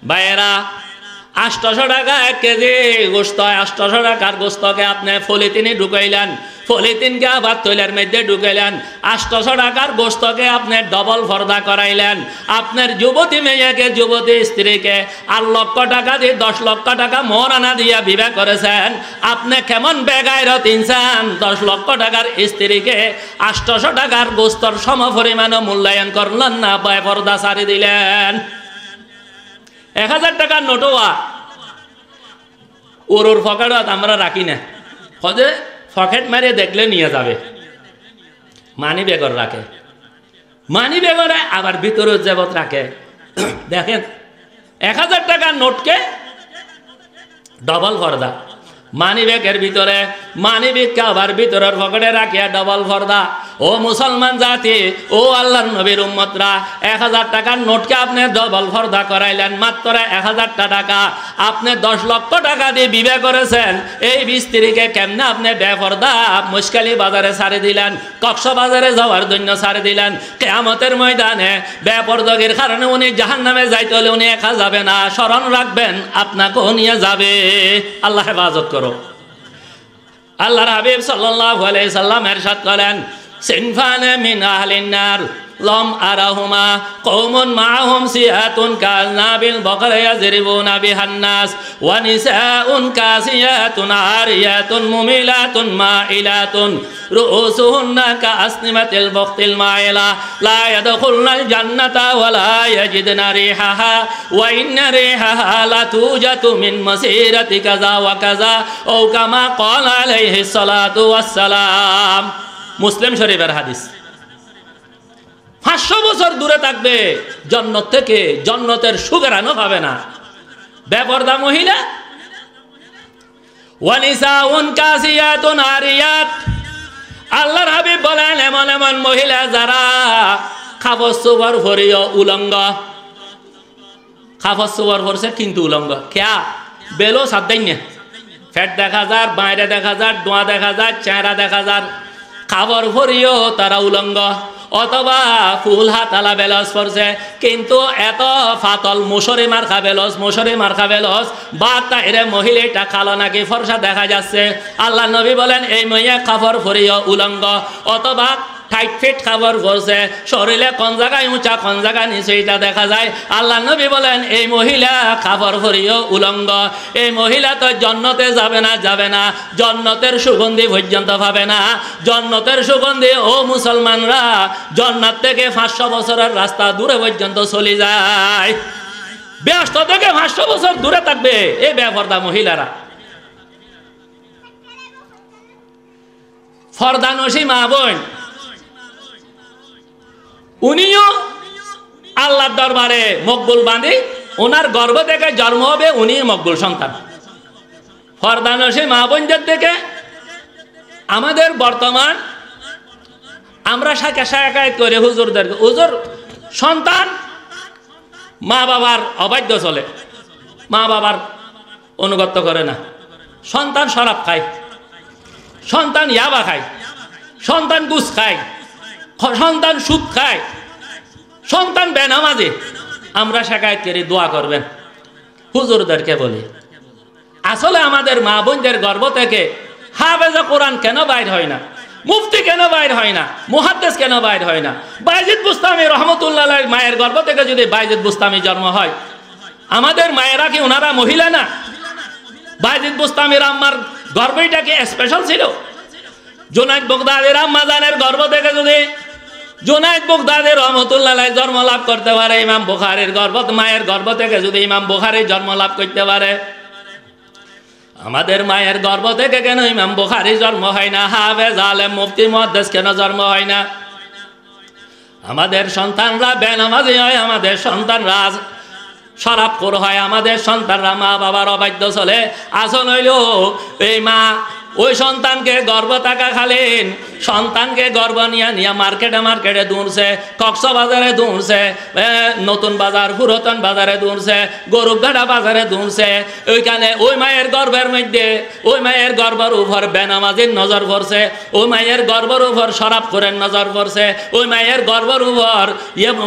ভাইয়েরা 800 টাকা 1 কেজি গোস্ত, 800 টাকার গোস্তকে আপনি পলিথিনে ঢুকাইলেন, পলিথিনকে আবার তৈলের মধ্যে ঢুকাইলেন, 800 টাকার গোস্তকে আপনি ডবল পর্দা করাইলেন। আপনার যুবতী মেয়েকে, যুবতী স্ত্রীকে 8 লক্ষ টাকা দিয়ে 10 লক্ষ টাকা মোহরানা দিয়ে বিবাহ করেছেন। আপনি কেমন বেগায়রত ইনসান, 10 লক্ষ টাকার স্ত্রীকে 800 টাকার গোস্তর সম পরিমাণ মূল্যায়ন করলেন না, পর্দা ছাড়ি দিলেন। 1000 টাকার নোটওয়া ওর পকেটত আমরা রাখি না, হজে পকেট মারিয়ে দেখলে নিয়ে যাবে, মানি বেগর রাখে, মানি বেগরে আবার ভিতরে জেবত রাখে। দেখেন 1000 টাকার নোটকে ডবল পর্দা, মানি ব্যাগের ভিতরে, মানি ব্যাগকে আবার ভিতরের পকেটে রাখিয়া ডবল পর্দা। ও মুসলমান জাতি, ও আল্লাহর নবীর উম্মতরা, 1000 টাকার নোটকে আপনি ডবল পর্দা করাইলেন, মাত্র 1000 টাকা। আপনি 10 লক্ষ টাকা দিয়ে বিবাহ করেছেন, এই স্ত্রীকে কেমনে আপনি বেপর্দা মুশকালি বাজারে ছাড়ে দিলেন, কক্সবাজারে যাওয়ার জন্য ছাড়ে দিলেন। কিয়ামতের ময়দানে বেপরদগির কারণে উনি জাহান্নামে যাইতে হলে উনি একা যাবে না, স্মরণ রাখবেন আপনাকেও নিয়ে যাবে। আল্লাহ হেফাজত করো। আল্লাহর হাবিব সাল্লাল্লাহু আলাইহি সাল্লাম ইরশাদ করেন, সিনফানে মিন আহলিন নার লম আরাহুমা কওমুন মাআহুম সিয়াতুন কাযনাবিল বাকরা ইয়াজরিবুনা বিহান নাস ওয়া নিসাউন কাসিয়াতুন আরিয়াতুন মুমিলাতুন মাইলাতুন রুউসুহুন্না কাআসনিমাতিল বখতিল মাইলা লা ইয়াদখুলুনাল জান্নাতা ওয়া লা ইয়াজিদুনা রিহাহা ওয়া ইন্না রিহাহা লা তুজাতু মিন মাসিরাতি কাযা ওয়া কাযা ও কামা ক্বালা আলাইহিস সালাতু ওয়াস সালাম। মুসলিম শরীফের হাদিস। 500 বছর দূরে থাকবে জান্নাত থেকে, জান্নাতের সুগরানও পাবে না। বেপরদা মহিলা, ওয়ানিসাউন কাসিয়াতুন আরিয়াত, আল্লাহর হাবিব বলেন এমন এমন মহিলা যারা কাপড় চোপড় পরিও উলঙ্গ, কাপড় চোপড় পরছে কিন্তু উলঙ্গ। খেয়া বেলো সাদ্দাই না, ফ্যাট দেখা যার, বাইরে দেখা যার, ডোয়া দেখা যার, চেহারা দেখা যার, কাপড় পরিও তারা উলঙ্গ। অথবা ফুল হাতালা বেলস পরছে কিন্তু এত ফাতল মুসরি মার্কা বেলস, মুসরি মার্কা বেলস বা তাইরে মহিলাটা কালো নাকি ফর্সা দেখা যাচ্ছে। আল্লাহ নবী বলেন এই মহিলা কাপড় পরিও উলঙ্গ। অথবা টাইট ফিট কাপড় পরছে, শরীরে কোন জায়গায় উঁচা কোন জায়গায় নিচে এটা দেখা যায়। আল্লাহ নবী বলেন এই মহিলা কাপড় পরিও উলঙ্গ। এই মহিলা তো জান্নাতে যাবে না, যাবে না, জান্নাতের সুগন্ধি পর্যন্ত পাবে না। জান্নাতের সুগন্ধি ও মুসলমানরা জান্নাত থেকে 500 বছরের রাস্তা দূরে পর্যন্ত চলে যায়। ব্যস্ত থেকে 500 বছর দূরে থাকবে এই বেপরদা মহিলারা। ফরদানসী মা বোন, উনিও আল্লাহর দরবারে মকবুল বাঁধি, ওনার গর্ভ থেকে জন্ম হবে উনি মকবুল সন্তান। ফরদানসী মা বোনদের থেকে আমাদের বর্তমান আমরা শাকায়ত করে হুজুরদেরকে, হুজুর সন্তান মা বাবার অবাধ্য চলে, মা বাবার অনুগত্য করে না, সন্তান শরাব খায়, সন্তান ইয়াবা খায়, সন্তান ঘুষ খায়, সন্তান সুদ খায়, সন্তান বেনামাজি। আমরা শাকায়ত করি, দোয়া করবেন। হুজুরদেরকে বলি আসলে আমাদের মা বোনদের গর্ভ থেকে হাফেজে কোরআন কেন বাইর হয় না, মুফতি কেন বাইর হয় না, মুহাদ্দিস কেন বাইর হয় না? বাইজিদ বুস্তামি রহমতুল্লাহ আলাইহির মায়ের গর্ভ থেকে যদি বাইজিদ বুস্তামি জন্ম হয়, আমাদের মায়েরা কি ওনারা মহিলা না? বাইজিদ বুস্তামির আম্মার গর্ভটা কি স্পেশাল ছিল? জুনাইদ বাগদাদীর আম্মা জানের গর্ভ থেকে যদি জুনাইদ বাগদাদী রহমতুল্লাহ আলাইহি জন্ম লাভ করতে পারে, ইমাম বুখারীর গর্ভ, মায়ের গর্ভ থেকে যদি ইমাম বুখারী জন্ম লাভ করতে পারে, আমাদের মায়ের গর্ভ থেকে কেন ইমাম বুখারী জন্ম হয় না? হাফেজ, আলেম, মুফতি, মুহাদ্দিস কেন জন্ম হয় না? আমাদের সন্তানরা বেনামাজি হয়, আমাদের সন্তানরা শরাবখোর হয়, আমাদের সন্তানরা মা বাবার অবাধ্য চলে। আসল হইল এই মা ওই সন্তানকে গর্ভ থাকাকালীন সন্তানকে গর্ভ নিয়ে মার্কেটে দৌড়ছে, কক্সবাজারে দৌড়ছে, নতুন বাজার পুরাতন বাজারে দৌড়ছে, গরুঘাটা বাজারে দৌড়ছে। ওইখানে ওই মায়ের গর্ভের মধ্যে ওই মায়ের গর্ভের উপর বেনামাজির নজর পড়ছে, ওই মায়ের গর্ভের উপর শরাব করেন নজর পড়ছে, ওই মায়ের গর্ভের উপর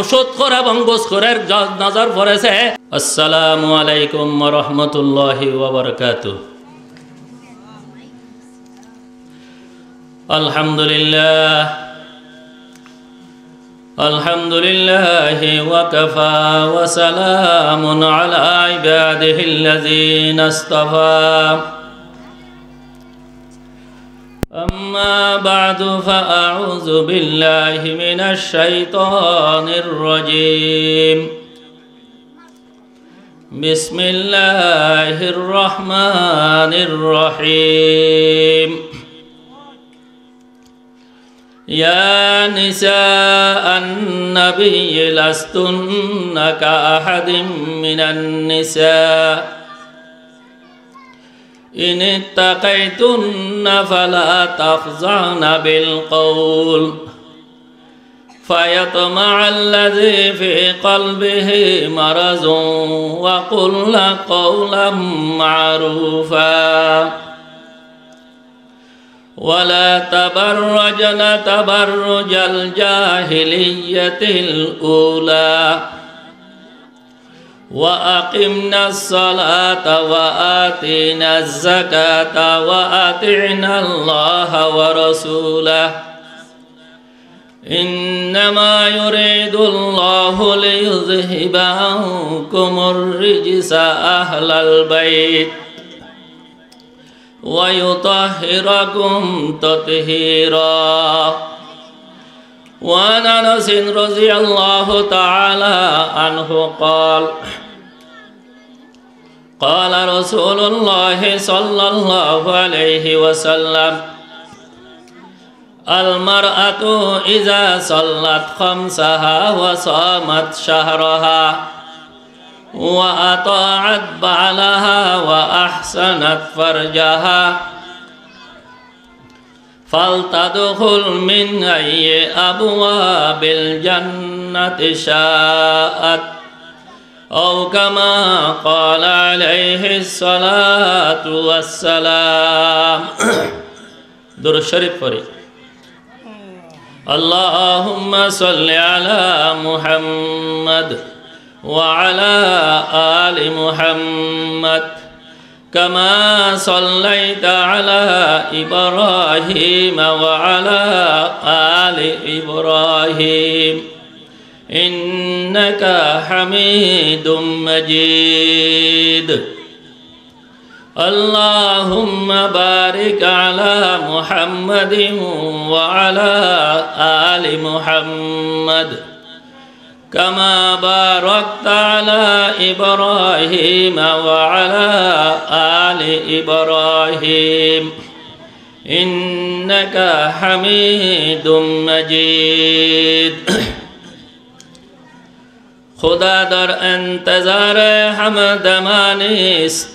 সুদখোর এবং ঘুষখোরের নজর পড়েছে। আসসালামু আলাইকুম ওয়া রাহমাতুল্লাহি ওয়া বারাকাতুহু। আলহামদুলিল্লাহ ওয়া কাফা ওয়া সালামুন আলা ইবাদিহিল্লাযীনা ইসতাফা। আম্মা বা'দু ফাআউযু বিল্লাহি মিনাশ শাইতানির রাজীম। বিসমিল্লাহির রহমানির রহিম। يا نساء النبي لستن كأحد من النساء إن اتقيتن فلا تخضعن بالقول فيطمع الذي في قلبه مرض وقلن قولا معروفا ولا تبرجن تبرج الجاهلية الأولى وأقمنا الصلاة وآتينا الزكاة وأطعنا الله ورسوله إنما يريد الله ليذهب عنكم الرجس أهل البيت ويطهركم تطهيرا. وعن أنس رضي الله تعالى عنه قال قال رسول الله صلى الله عليه وسلم المرأة إذا صلت خمسها وصامت شهرها وأطاعت بعلها وأحسنت فرجها فلتدخل من أي أبواب الجنة شاءت أو كما قال عليه الصلاة والسلام. درود شريف فريد. اللهم صل على محمد وعلى آل محمد كما صليت على إبراهيم وعلى آل إبراهيم إنك حميد مجيد. اللهم بارك على محمد وعلى آل محمد كما باركت على إبراهيم وعلى آل إبراهيم إنك حميد مجيد. خدا در انتظار حمد مانیست،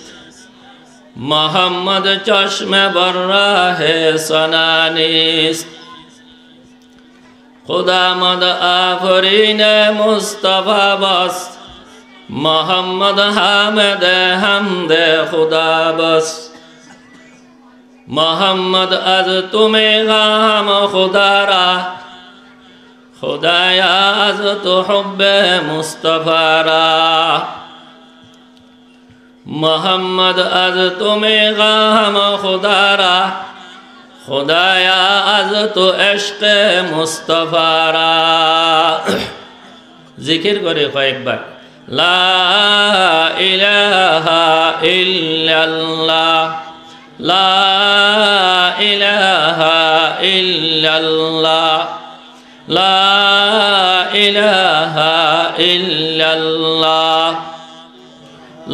محمد چشم بر راه ثنا نیست. خدا مد آفرین مصطفی بس، محمد حامد حمد خدا بس. محمد از تو میخواهم خدا را، خدایا از تو حب مصطفی را. محمد از تو میخواهم خدا را، خدایا از تو عشق مصطفی را. ذکر করে কয়েকবার লা ইলাহা ইল্লাল্লাহ লা ইলাহা ইল্লাল্লাহ লা ইলাহা ইল্লাল্লাহ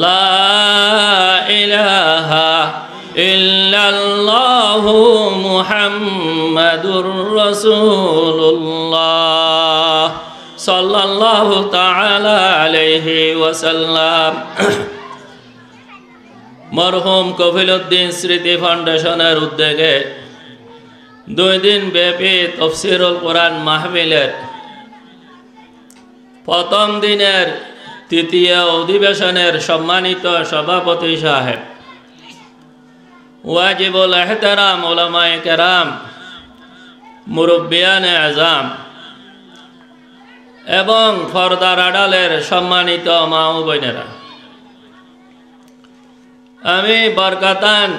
লা ইলাহা ইল্লাল্লাহু মুহাম্মাদুর রাসূলুল্লাহ সাল্লাল্লাহু তাআলা আলাইহি ওয়াসাল্লাম। মরহুম কফিলউদ্দিন স্মৃতি ফাউন্ডেশনের উদ্যোগে 2 দিন ব্যাপী তাফসীরুল কোরআন মাহফিলের প্রথম দিনের তৃতীয় অধিবেশনের সম্মানিত সভাপতি সাহেব, ওয়াজিবুল এহতেরাম উলামায়ে কেরাম, মুরব্বিয়ানে আজম এবং পর্দার আড়ালের সম্মানিত মা ও বোনেরা, আমি বরকাতান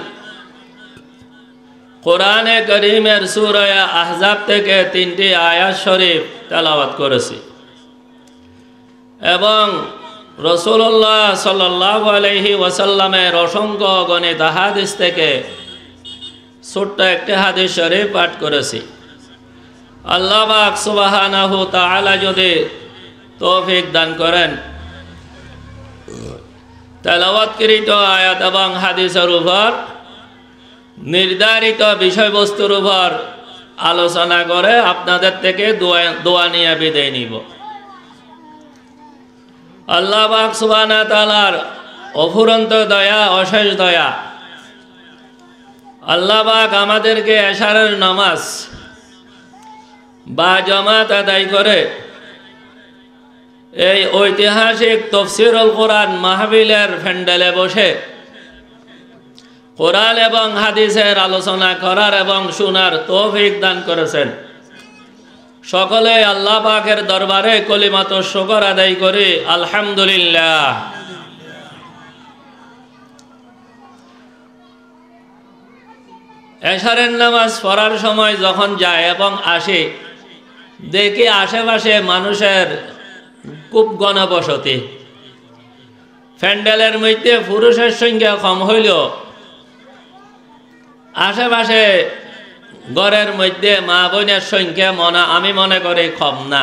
কোরআনে করিমের সূরা আহজাব থেকে 3টি আয়াত শরীফ তেলাওয়াত করেছি এবং রাসূলুল্লাহ সাল্লাল্লাহু আলাইহি ওয়াসাল্লামের অসংখ্য গণিত হাদিস থেকে ছোট্ট একটি হাদিস শরীফ পাঠ করেছি। আল্লাহ পাক সুবহানাহু তাআলা যদি তৌফিক দান করেন, তেলাওয়াতকৃত আয়াত এবং হাদিসের উপর নির্ধারিত বিষয়বস্তুর উপর আলোচনা করে আপনাদের থেকে দোয়া নিয়ে বিদায় নিব। আল্লাহ পাক সুবহানাহু ওয়া তাআলার অফুরন্ত দয়া, অশেষ দয়া। আল্লাহ পাক আমাদেরকে এশারের নামাজ বা জামাত আদায় করে এই ঐতিহাসিক তাফসীরুল কোরআন মাহফিলের প্যান্ডেলে বসে কোরআন এবং হাদিসের আলোচনা করার এবং শোনার তৌফিক দান করেছেন। সকলে আল্লাহ পাকের দরবারে কলিমাতুশ শুকর আদায় করি, আলহামদুলিল্লাহ। এশারের নামাজ পড়ার সময় যখন যায় এবং আসে, দেখি আশেপাশে মানুষের খুব গণবসতি। প্যান্ডেলের মধ্যে পুরুষের সংখ্যা কম হইলেও আশেপাশে ঘরের মধ্যে মা বোনের সংখ্যা আমি মনে করি কম না।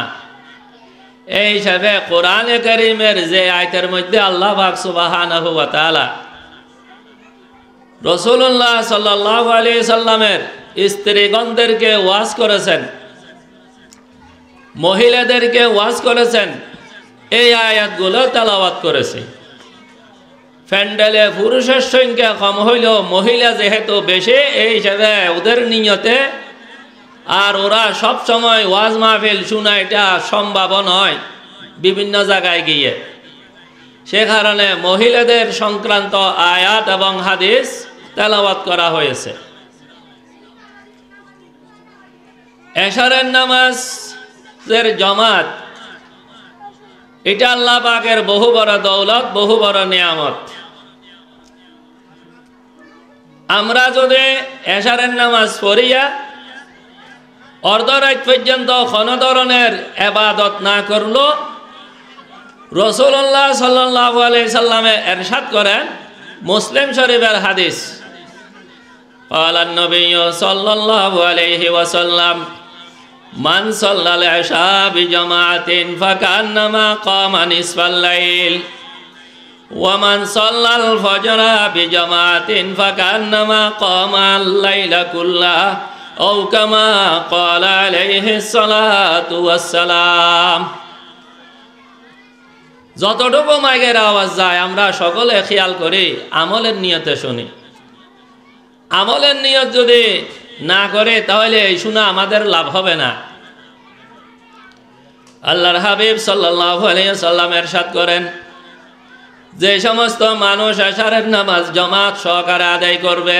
এই হিসাবে কোরআনে কারীমের যে আয়াতের মধ্যে আল্লাহ পাক সুবহানাহু ওয়া তাআলা রাসূলুল্লাহ সাল্লাল্লাহু আলাইহি সাল্লামের স্ত্রীগণদেরকে ওয়াজ করেছেন, মহিলাদেরকে ওয়াজ করেছেন, এই আয়াতগুলো তেলাওয়াত করেছে। প্যান্ডেলে পুরুষের সংখ্যা কম হইলেও মহিলা যেহেতু বেশি, এই হিসাবে ওদের নিয়তে আর ওরা সব সময় ওয়াজ মাহফিল শোনা এটা সম্ভব নয় বিভিন্ন জায়গায় গিয়ে, সে কারণে মহিলাদের সংক্রান্ত আয়াত এবং হাদিস তেলাওয়াত করা হয়েছে। এশারের নামাজের জামাত এটা আল্লাহ পাকের বহু বড় দৌলত, বহু বড় নিয়ামত। আমরা যদি এশারের নামাজ পড়িয়া অর্ধরাত পর্যন্ত কোনো ধরনের ইবাদত না করলো, রাসূলুল্লাহ সাল্লাল্লাহু আলাইহি সাল্লামে ইরশাদ করেন, মুসলিম শরীফের হাদিস, قال النبي صلى الله عليه وسلم من صلى العشاء بجماعة فكأنما قام نصف الليل ومن صلى الفجر بجماعة فكأنما قام الليل كله أو كما قال عليه الصلاة والسلام। যতটুকু মাইকের আওয়াজ যায় আমরা সকলে খেয়াল করি, আমলের নিয়তে শুনি। আমলের নিয়ত যদি না করে তাহলে এই শোনা আমাদের লাভ হবে না। আল্লাহর হাবিব সাল্লাল্লাহু আলাইহি ওয়াসাল্লাম ইরশাদ করেন, যে সমস্ত মানুষ এশারের নামাজ জামাত সহকারে আদায় করবে,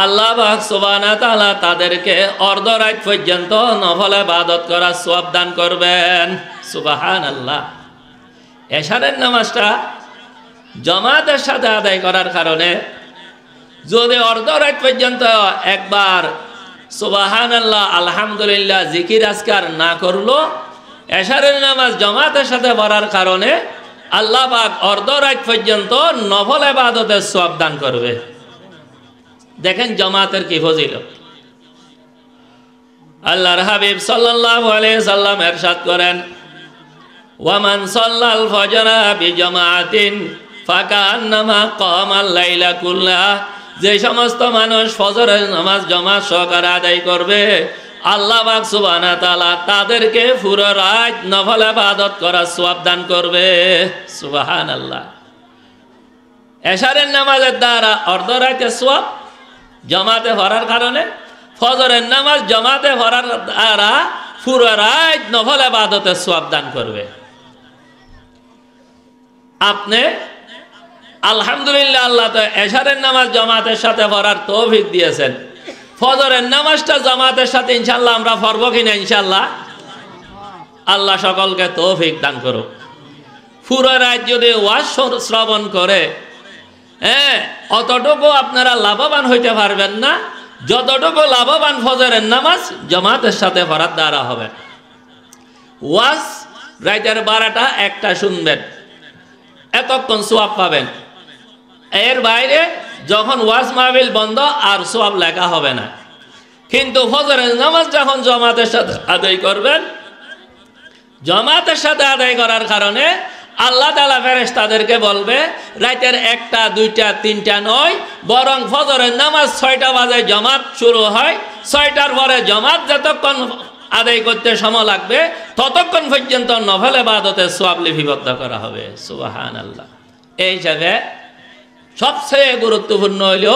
আল্লাহ পাক সুবহানাহু ওয়া তাআলা তাদেরকে অর্ধরাত পর্যন্ত নফল ইবাদত করার সওয়াব দান করবেন। সুবহানাল্লাহ। এশারের নামাজটা জামাতের সাথে আদায় করার কারণে যদি অর্ধরাত পর্যন্ত একবার সুবহানাল্লাহ, আলহামদুলিল্লাহ জিকির আজকার না করলো, এশারের নামাজ জামাতের সাথে পড়ার কারণে আল্লাহ পাক অর্ধরাত পর্যন্ত নফল ইবাদতের সওয়াব দান করবে। দেখেন জামাতের কি ফজিলত। আল্লাহর হাবিব সাল্লাল্লাহু আলাইহি সাল্লাম ইরশাদ করেন, ওয়ামান সাল্লাল ফজরা বিজামাতিন ফাকান্নামা কামাল লাইলা কুল্লাহ, যে সমস্ত মানুষ ফজরের নামাজ জামাত সহকারে আদায় করবে, আল্লাহ পাক সুবহানাহু ওয়া তাআলা তাদেরকে পুরো রাত নফল ইবাদত করার সওয়াব দান করবে। সুবহানাল্লাহ। এশারের নামাজের দ্বারা অর্ধ রাতে সওয়াব জামাতে পড়ার কারণে, ফজরের নামাজ জামাতে পড়ার দ্বারা পুরো রাত নফল ইবাদতের সওয়াব দান করবে। আপনি আলহামদুলিল্লাহ, আল্লাহ তো এশারের নামাজ জামাতের সাথে পড়ার তৌফিক দিয়েছেন। ফজরের নামাজটা জামাতের সাথে ইনশাআল্লাহ আমরা পড়ব কিনা? ইনশাআল্লাহ। আল্লাহ সকলকে তৌফিক দান করুক। পুরো রাত যদি ওয়াজ শ্রবণ করে, অতটুকু আপনারা লাভবান হইতে পারবেন না যতটুকু লাভবান ফজরের নামাজ জামাতের সাথে পড়ার দ্বারা হবে। ওয়াজ রাতের 12টা 1টা শুনবেন, এতক্ষণ সওয়াব পাবেন। এর বাইরে যখন ওয়াজ মাহফিল বন্ধ আর সওয়াব লেখা হবে না। কিন্তু ফজরের নামাজ যখন জামাতের সাথে আদায় করবেন, জামাতের সাথে আদায় করার কারণে আল্লাহ তাআলা ফেরেশতাদেরকে বলবে রাতের 1টা 2টা 3টা নয়, বরং ফজরের নামাজ 6টা বাজে জামাত শুরু হয়, 6টার পরে জামাত যতক্ষণ আদায় করতে সময় লাগবে ততক্ষণ পর্যন্ত নফল ইবাদতের সওয়াব লিপিবদ্ধ করা হবে। সুবহানাল্লাহ। এই হিসাবে সবচেয়ে গুরুত্বপূর্ণ হলো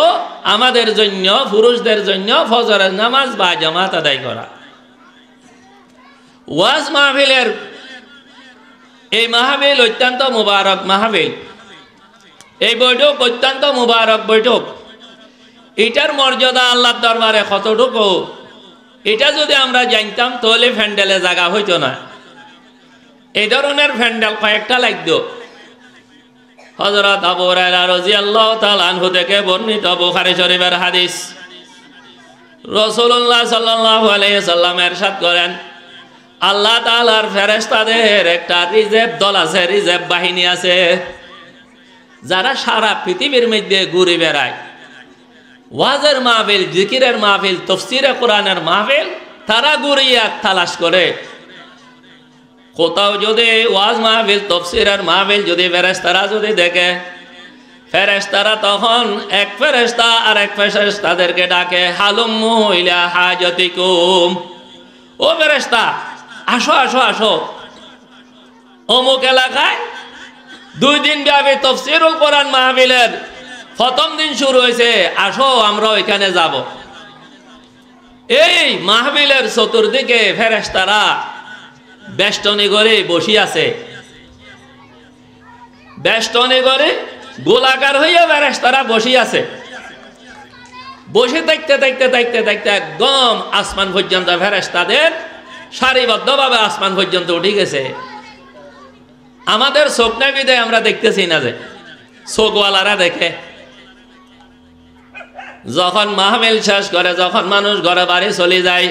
আমাদের জন্য, পুরুষদের জন্য ফজরের নামাজ বা জামাত আদায় করা। ওয়াজ মাহফিলের এই মাহফিল অত্যন্ত মুবারক মাহফিল। এই বৈঠক অত্যন্ত মুবারক বৈঠক। এটার মর্যাদা আল্লাহর দরবারে কতটুকু, এটা যদি আমরা জানতাম তাহলে প্যান্ডেলে জায়গা হইতো না। এই ধরনের প্যান্ডেল কয়েকটা লাগতো। হযরত আবু হুরায়রা রাদিয়াল্লাহু তাআলা আনহু থেকে বর্ণিত বুখারী শরীফের হাদিস, রাসূলুল্লাহ সাল্লাল্লাহু আলাইহি সাল্লাম ইরশাদ করেন, আল্লাহ তাআলার ফেরেশতাদের একটা রিজার্ভ দল আছে, রিজার্ভ বাহিনী আছে, যারা সারা পৃথিবীর মধ্যে ঘুরে বেড়ায়। ওয়াজের মাহফিল, জিকিরের মাহফিল, তাফসীরে কোরআনের মাহফিল তারা ঘুরিয়া তালাশ করে। কোথাও যদি ওয়াজ মাহফিল, তাফসীরের মাহফিল যদি ফেরেশতারা যদি দেখে, ফেরেশতারা তখন এক ফেরেশতা আর এক ফেরেশতাদেরকে ডাকে, হালুম্মু ইলা হাজাতিকুম, ও ফেরেশতা আসো আসো আসো, অমুক এলাকায় 2 দিন ব্যাপী তাফসীরুল কোরআন মাহফিলের প্রথম দিন শুরু হয়েছে, আসো আমরা ওইখানে যাব। এই মাহফিলের চতুর্দিকে ফেরেশতারা বেষ্টনী করে বসি আছে, বেষ্টনী করে গোলাকার হইয়া ফেরেশতারা বসি আছে। বসে থাকতে থাকতে থাকতে থাকতে একদম আসমান পর্যন্ত ফেরেশতাদের সারিবদ্ধভাবে আসমান পর্যন্ত উঠে গেছে। আমাদের চোখ নাই বিধায় আমরা দেখতেছি না, যে চোখওয়ালারা দেখে। যখন মাহফিল শেষ করে, যখন মানুষ ঘরে বাড়ি চলে যায়,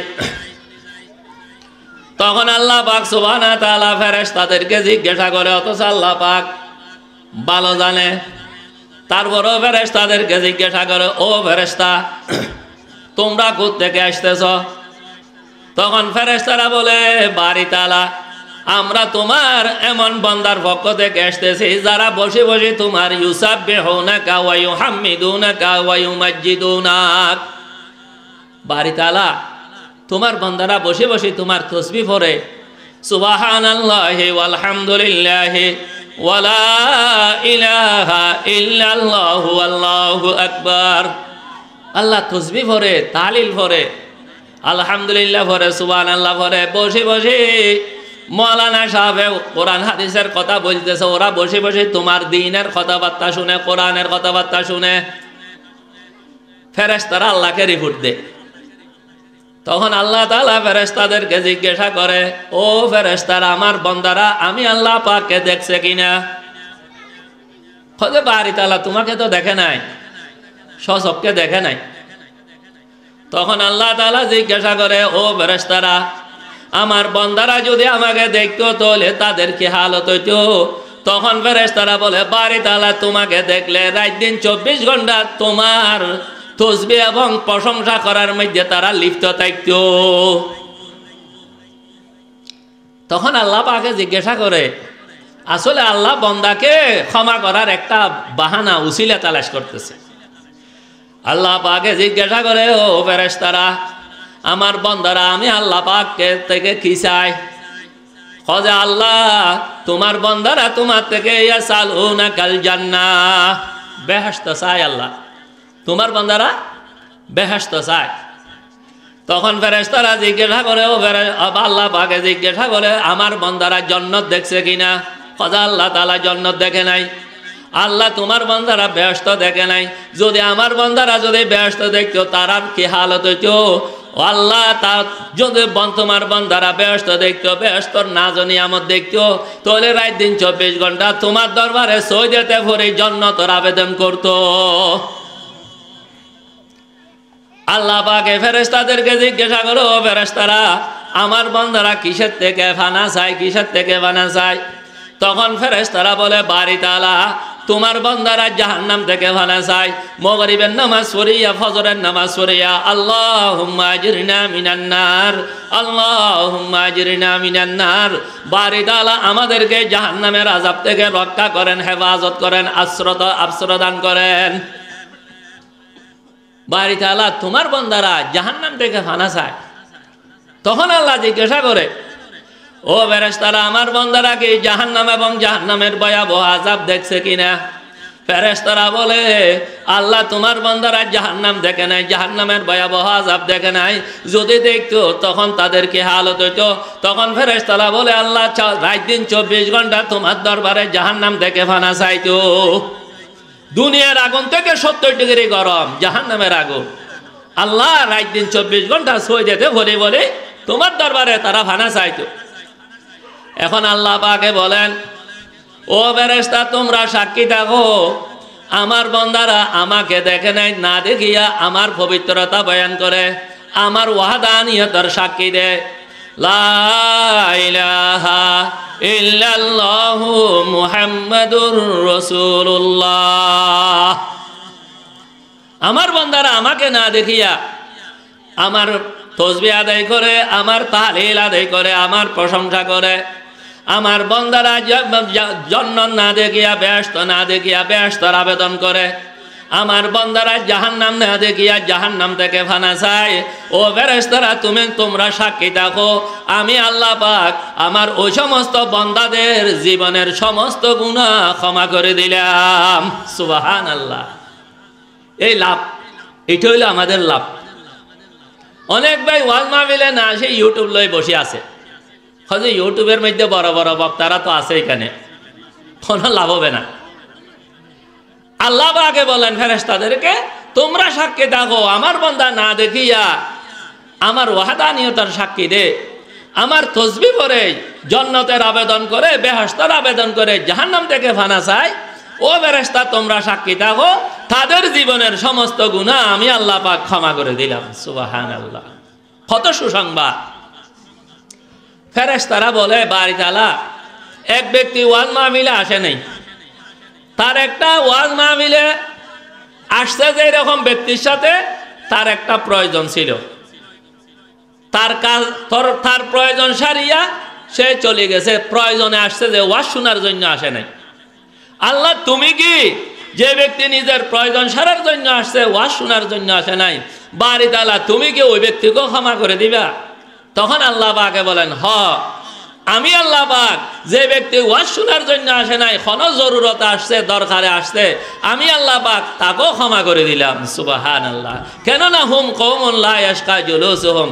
তখন আল্লাহ পাক সুবহানাহু ওয়া তাআলা ফেরেশতাদেরকে জিজ্ঞাসা করে, অথচ আল্লাহ পাক ভালো জানে। তারপরও ফেরেশতাদেরকে জিজ্ঞাসা করে, ও ফেরেশতা তোমরা কোথা থেকে আসতেছ? তখন ফেরেশতারা বলে, বাড়ি তাআলা আমরা তোমার এমন বান্দার পক্ষ থেকে আসতেছি যারা বসে বসে তোমার ইউসাব্বিহুনাকা ওয়া ইউহাম্মিদুনাকা ওয়া ইউমাজ্জিদুনাক। বাড়ি তাআলা তোমার বান্দারা বসে বসে তোমার তাসবিহ পড়ে, সুবহানাল্লাহি ওয়াল হামদুলিল্লাহি ওয়া লা ইলাহা ইল্লাল্লাহু আল্লাহু আকবার। আল্লাহ তাসবিহ পড়ে, তাহলিল পড়ে, আলহামদুলিল্লাহ পড়ে, সুবহানাল্লাহ পড়ে, বসে বসে মৌলানা সাহেব কোরআন হাদিসের কথা বলতেছে, ওরা বসে বসে তোমার দ্বীনের কথাবার্তা শুনে, কোরআনের কথাবার্তা শুনে। ফেরেশতারা আল্লাহকে রিপোর্ট দেয়। তখন আল্লাহ তাআলা ফেরেশতাদেরকে জিজ্ঞাসা করে, ও ফেরেশতারা আমার বান্দারা আমি আল্লাহ পাককে দেখছে কিনা? খোদে বাড়ি তাআলা তোমাকে তো দেখে নাই, স্বচক্ষে দেখে নাই। তখন আল্লাহ তাআলা জিজ্ঞাসা করে, ও ফেরেশতারা আমার বান্দারা যদি আমাকে দেখতো তাহলে তাদের কি হালত হইতো? তখন ফেরেশতারা বলে, বাড়ি তাআলা তোমাকে দেখলে রাত দিন 24 ঘন্টা তোমার তাসবিহ এবং প্রশংসা করার মধ্যে তারা লিপ্ত থাকতো। তখন আল্লাহ পাকে জিজ্ঞাসা করে, আসলে আল্লাহ বান্দাকে ক্ষমা করার একটা বাহানা, উসিলা তালাশ করতেছে। আল্লাহ পাকে জিজ্ঞাসা করে, ও ফেরেশতারা আমার বান্দারা আমি আল্লাহ পাককে থেকে কি চাই? খোদা আল্লাহ তোমার বান্দারা তোমার থেকে ইয়াসালুনাকাল জান্নাহ, বেহেশত চায় আল্লাহ, তোমার বান্দারা বেহেশত চায়। তখন ফেরেশতারা জিজ্ঞাসা করে, ও আল্লাহ পাকে জিজ্ঞাসা করে, আমার বান্দারা জান্নাত দেখছে কিনা? খোদা আল্লাহ তাআলা জান্নাত দেখে নাই। আল্লাহ তোমার বান্দারা বেহেশত দেখে নাই। যদি আমার বান্দারা যদি বেহেশত দেখতো তার আর কি হালত হইতো? আল্লাহ তা যদি তোমার বান্দারা বেহেশত দেখতো, বেহেশতর নাজ নিয়ামত দেখতো, তাহলে রাত দিন 24 ঘন্টা তোমার দরবারে সৈয়দে ভরে জান্নাতের আবেদন করতো। আল্লাহ পাকে ফেরেশতাদেরকে জিজ্ঞাসা করো, ফেরেশতারা আমার বান্দারা কিসের থেকে ফানা চায়, কিসের থেকে ফানা চায়? তখন ফেরেশতারা বলে, বাড়ি তাআলা তোমার বান্দারা জাহান্নাম থেকে ফানা চায়। মাগরিবের নামাজ পড়িয়া, ফজরের নামাজ পড়িয়া আল্লাহুম্মা আজরিনা মিনান নার, আল্লাহুম্মা আজরিনা মিনান নার, বাড়ি তাআলা আমাদেরকে জাহান্নামের আযাব থেকে রক্ষা করেন, হেফাজত করেন, আশ্রয় দান করেন। বাড়ি তাআলা তোমার বান্দারা জাহান্নাম থেকে ফানা চায়। তখন আল্লাহ জিজ্ঞাসা করে, ও ফেরেশতারা আমার বান্দারা কি জাহান্নাম এবং জাহান্নামের ভয়াবহ আযাব দেখছে কিনা? ফেরেশতারা বলে, আল্লাহ তোমার বান্দারা জাহান্নাম দেখে নাই, জাহান্নামের ভয়াবহ আযাব দেখে নাই। যদি দেখতো তখন তাদের কি হালত হইতো? তখন ফেরেশতারা বলে, আল্লাহ রাত দিন 24 ঘন্টা তোমার দরবারে জাহান্নাম থেকে ফানা চাইতো। দুনিয়ার আগুন থেকে 70 ডিগ্রি গরম জাহান্নামের আগুন, আল্লাহ রাত দিন 24 ঘন্টা সই যেতে বলে বলে তোমার দরবারে তারা ফানা চাইতো। এখন আল্লাহ পাকে বলেন, ও ফেরেশতা তোমরা সাক্ষী থাকো, আমার বান্দারা আমাকে দেখে নাই, না দেখিয়া আমার পবিত্রতা বয়ান করে, আমার ওয়াহদানিয়তের সাক্ষী দেয়। লা ইলাহা ইল্লাল্লাহু মুহাম্মাদুর রাসূলুল্লাহ। আমার বান্দারা আমাকে না দেখিয়া আমার তাসবিহ আদায় করে, আমার তাহলিল আদায় করে, আমার প্রশংসা করে। আমার বান্দারা জান্নাত না দেখিয়া, বেহেশত না দেখিয়া বেহেশতের আবেদন করে। আমার বান্দারা জাহান্নাম না দেখিয়া জাহান্নাম থেকে ফানা চায়। ও ফেরেশতারা তোমরা সাক্ষী থাকো, আমি আল্লাহ পাক আমার ওই সমস্ত বান্দাদের জীবনের সমস্ত গুনাহ ক্ষমা করে দিলাম। সুবহানাল্লাহ। এই লাভ, এটা হইল আমাদের লাভ। অনেক ভাই ওয়াজ মাহফিলে না আসে ইউটিউব লই বসে আছে, হয়তো ইউটিউবের মধ্যে বড় বড় বক্তারা তো আছে, এখানে কোনো লাভ হবে না। আল্লাহ পাকে বলেন ফেরেশতাদেরকে, তোমরা সাক্ষী থাকো, আমার বান্দা না দেখিয়া আমার ওয়াহদানিয়তের সাক্ষী দে, আমার তাসবিহ পড়ে জান্নাতের আবেদন করে, বেহেশতের আবেদন করে, জাহান্নাম থেকে ফানা চায়। ও ফেরেশতা তোমরা সাক্ষী থাকো, তাদের জীবনের সমস্ত গুনাহ আমি আল্লাহ পাক ক্ষমা করে দিলাম। সুবহানাল্লাহ, কত সুসংবাদ। ফেরেশতারা বলে, বাড়ি তাআলা এক ব্যক্তি ওয়াজ মাহফিলে আসে নাই, তার একটা ওয়াজ মাহফিলে আসছে যে এরকম ব্যক্তির সাথে তার একটা প্রয়োজন ছিল, তার কাজ তার প্রয়োজন সারিয়া সে চলে গেছে, প্রয়োজনে আসছে, যে ওয়াজ শোনার জন্য আসে নাই। আল্লাহ তুমি কি যে ব্যক্তি নিজের প্রয়োজন সারার জন্য আসছে, ওয়াজ শোনার জন্য আসে নাই, বাড়ি তাআলা তুমি কি ওই ব্যক্তিকেও ক্ষমা করে দিবা? তখন আল্লাহ পাকে বলেন, হ আমি আল্লাহ পাক যে ব্যক্তি ওয়াজ শোনার জন্য আসে নাই, কোনো জরুরত আসছে, দরকারে আসছে, আমি আল্লাহ পাক তাকেও ক্ষমা করে দিলাম। সুবহানাল্লাহ। কেননা হুম কওমুন লা ইয়াশকা জুলুসুহুম,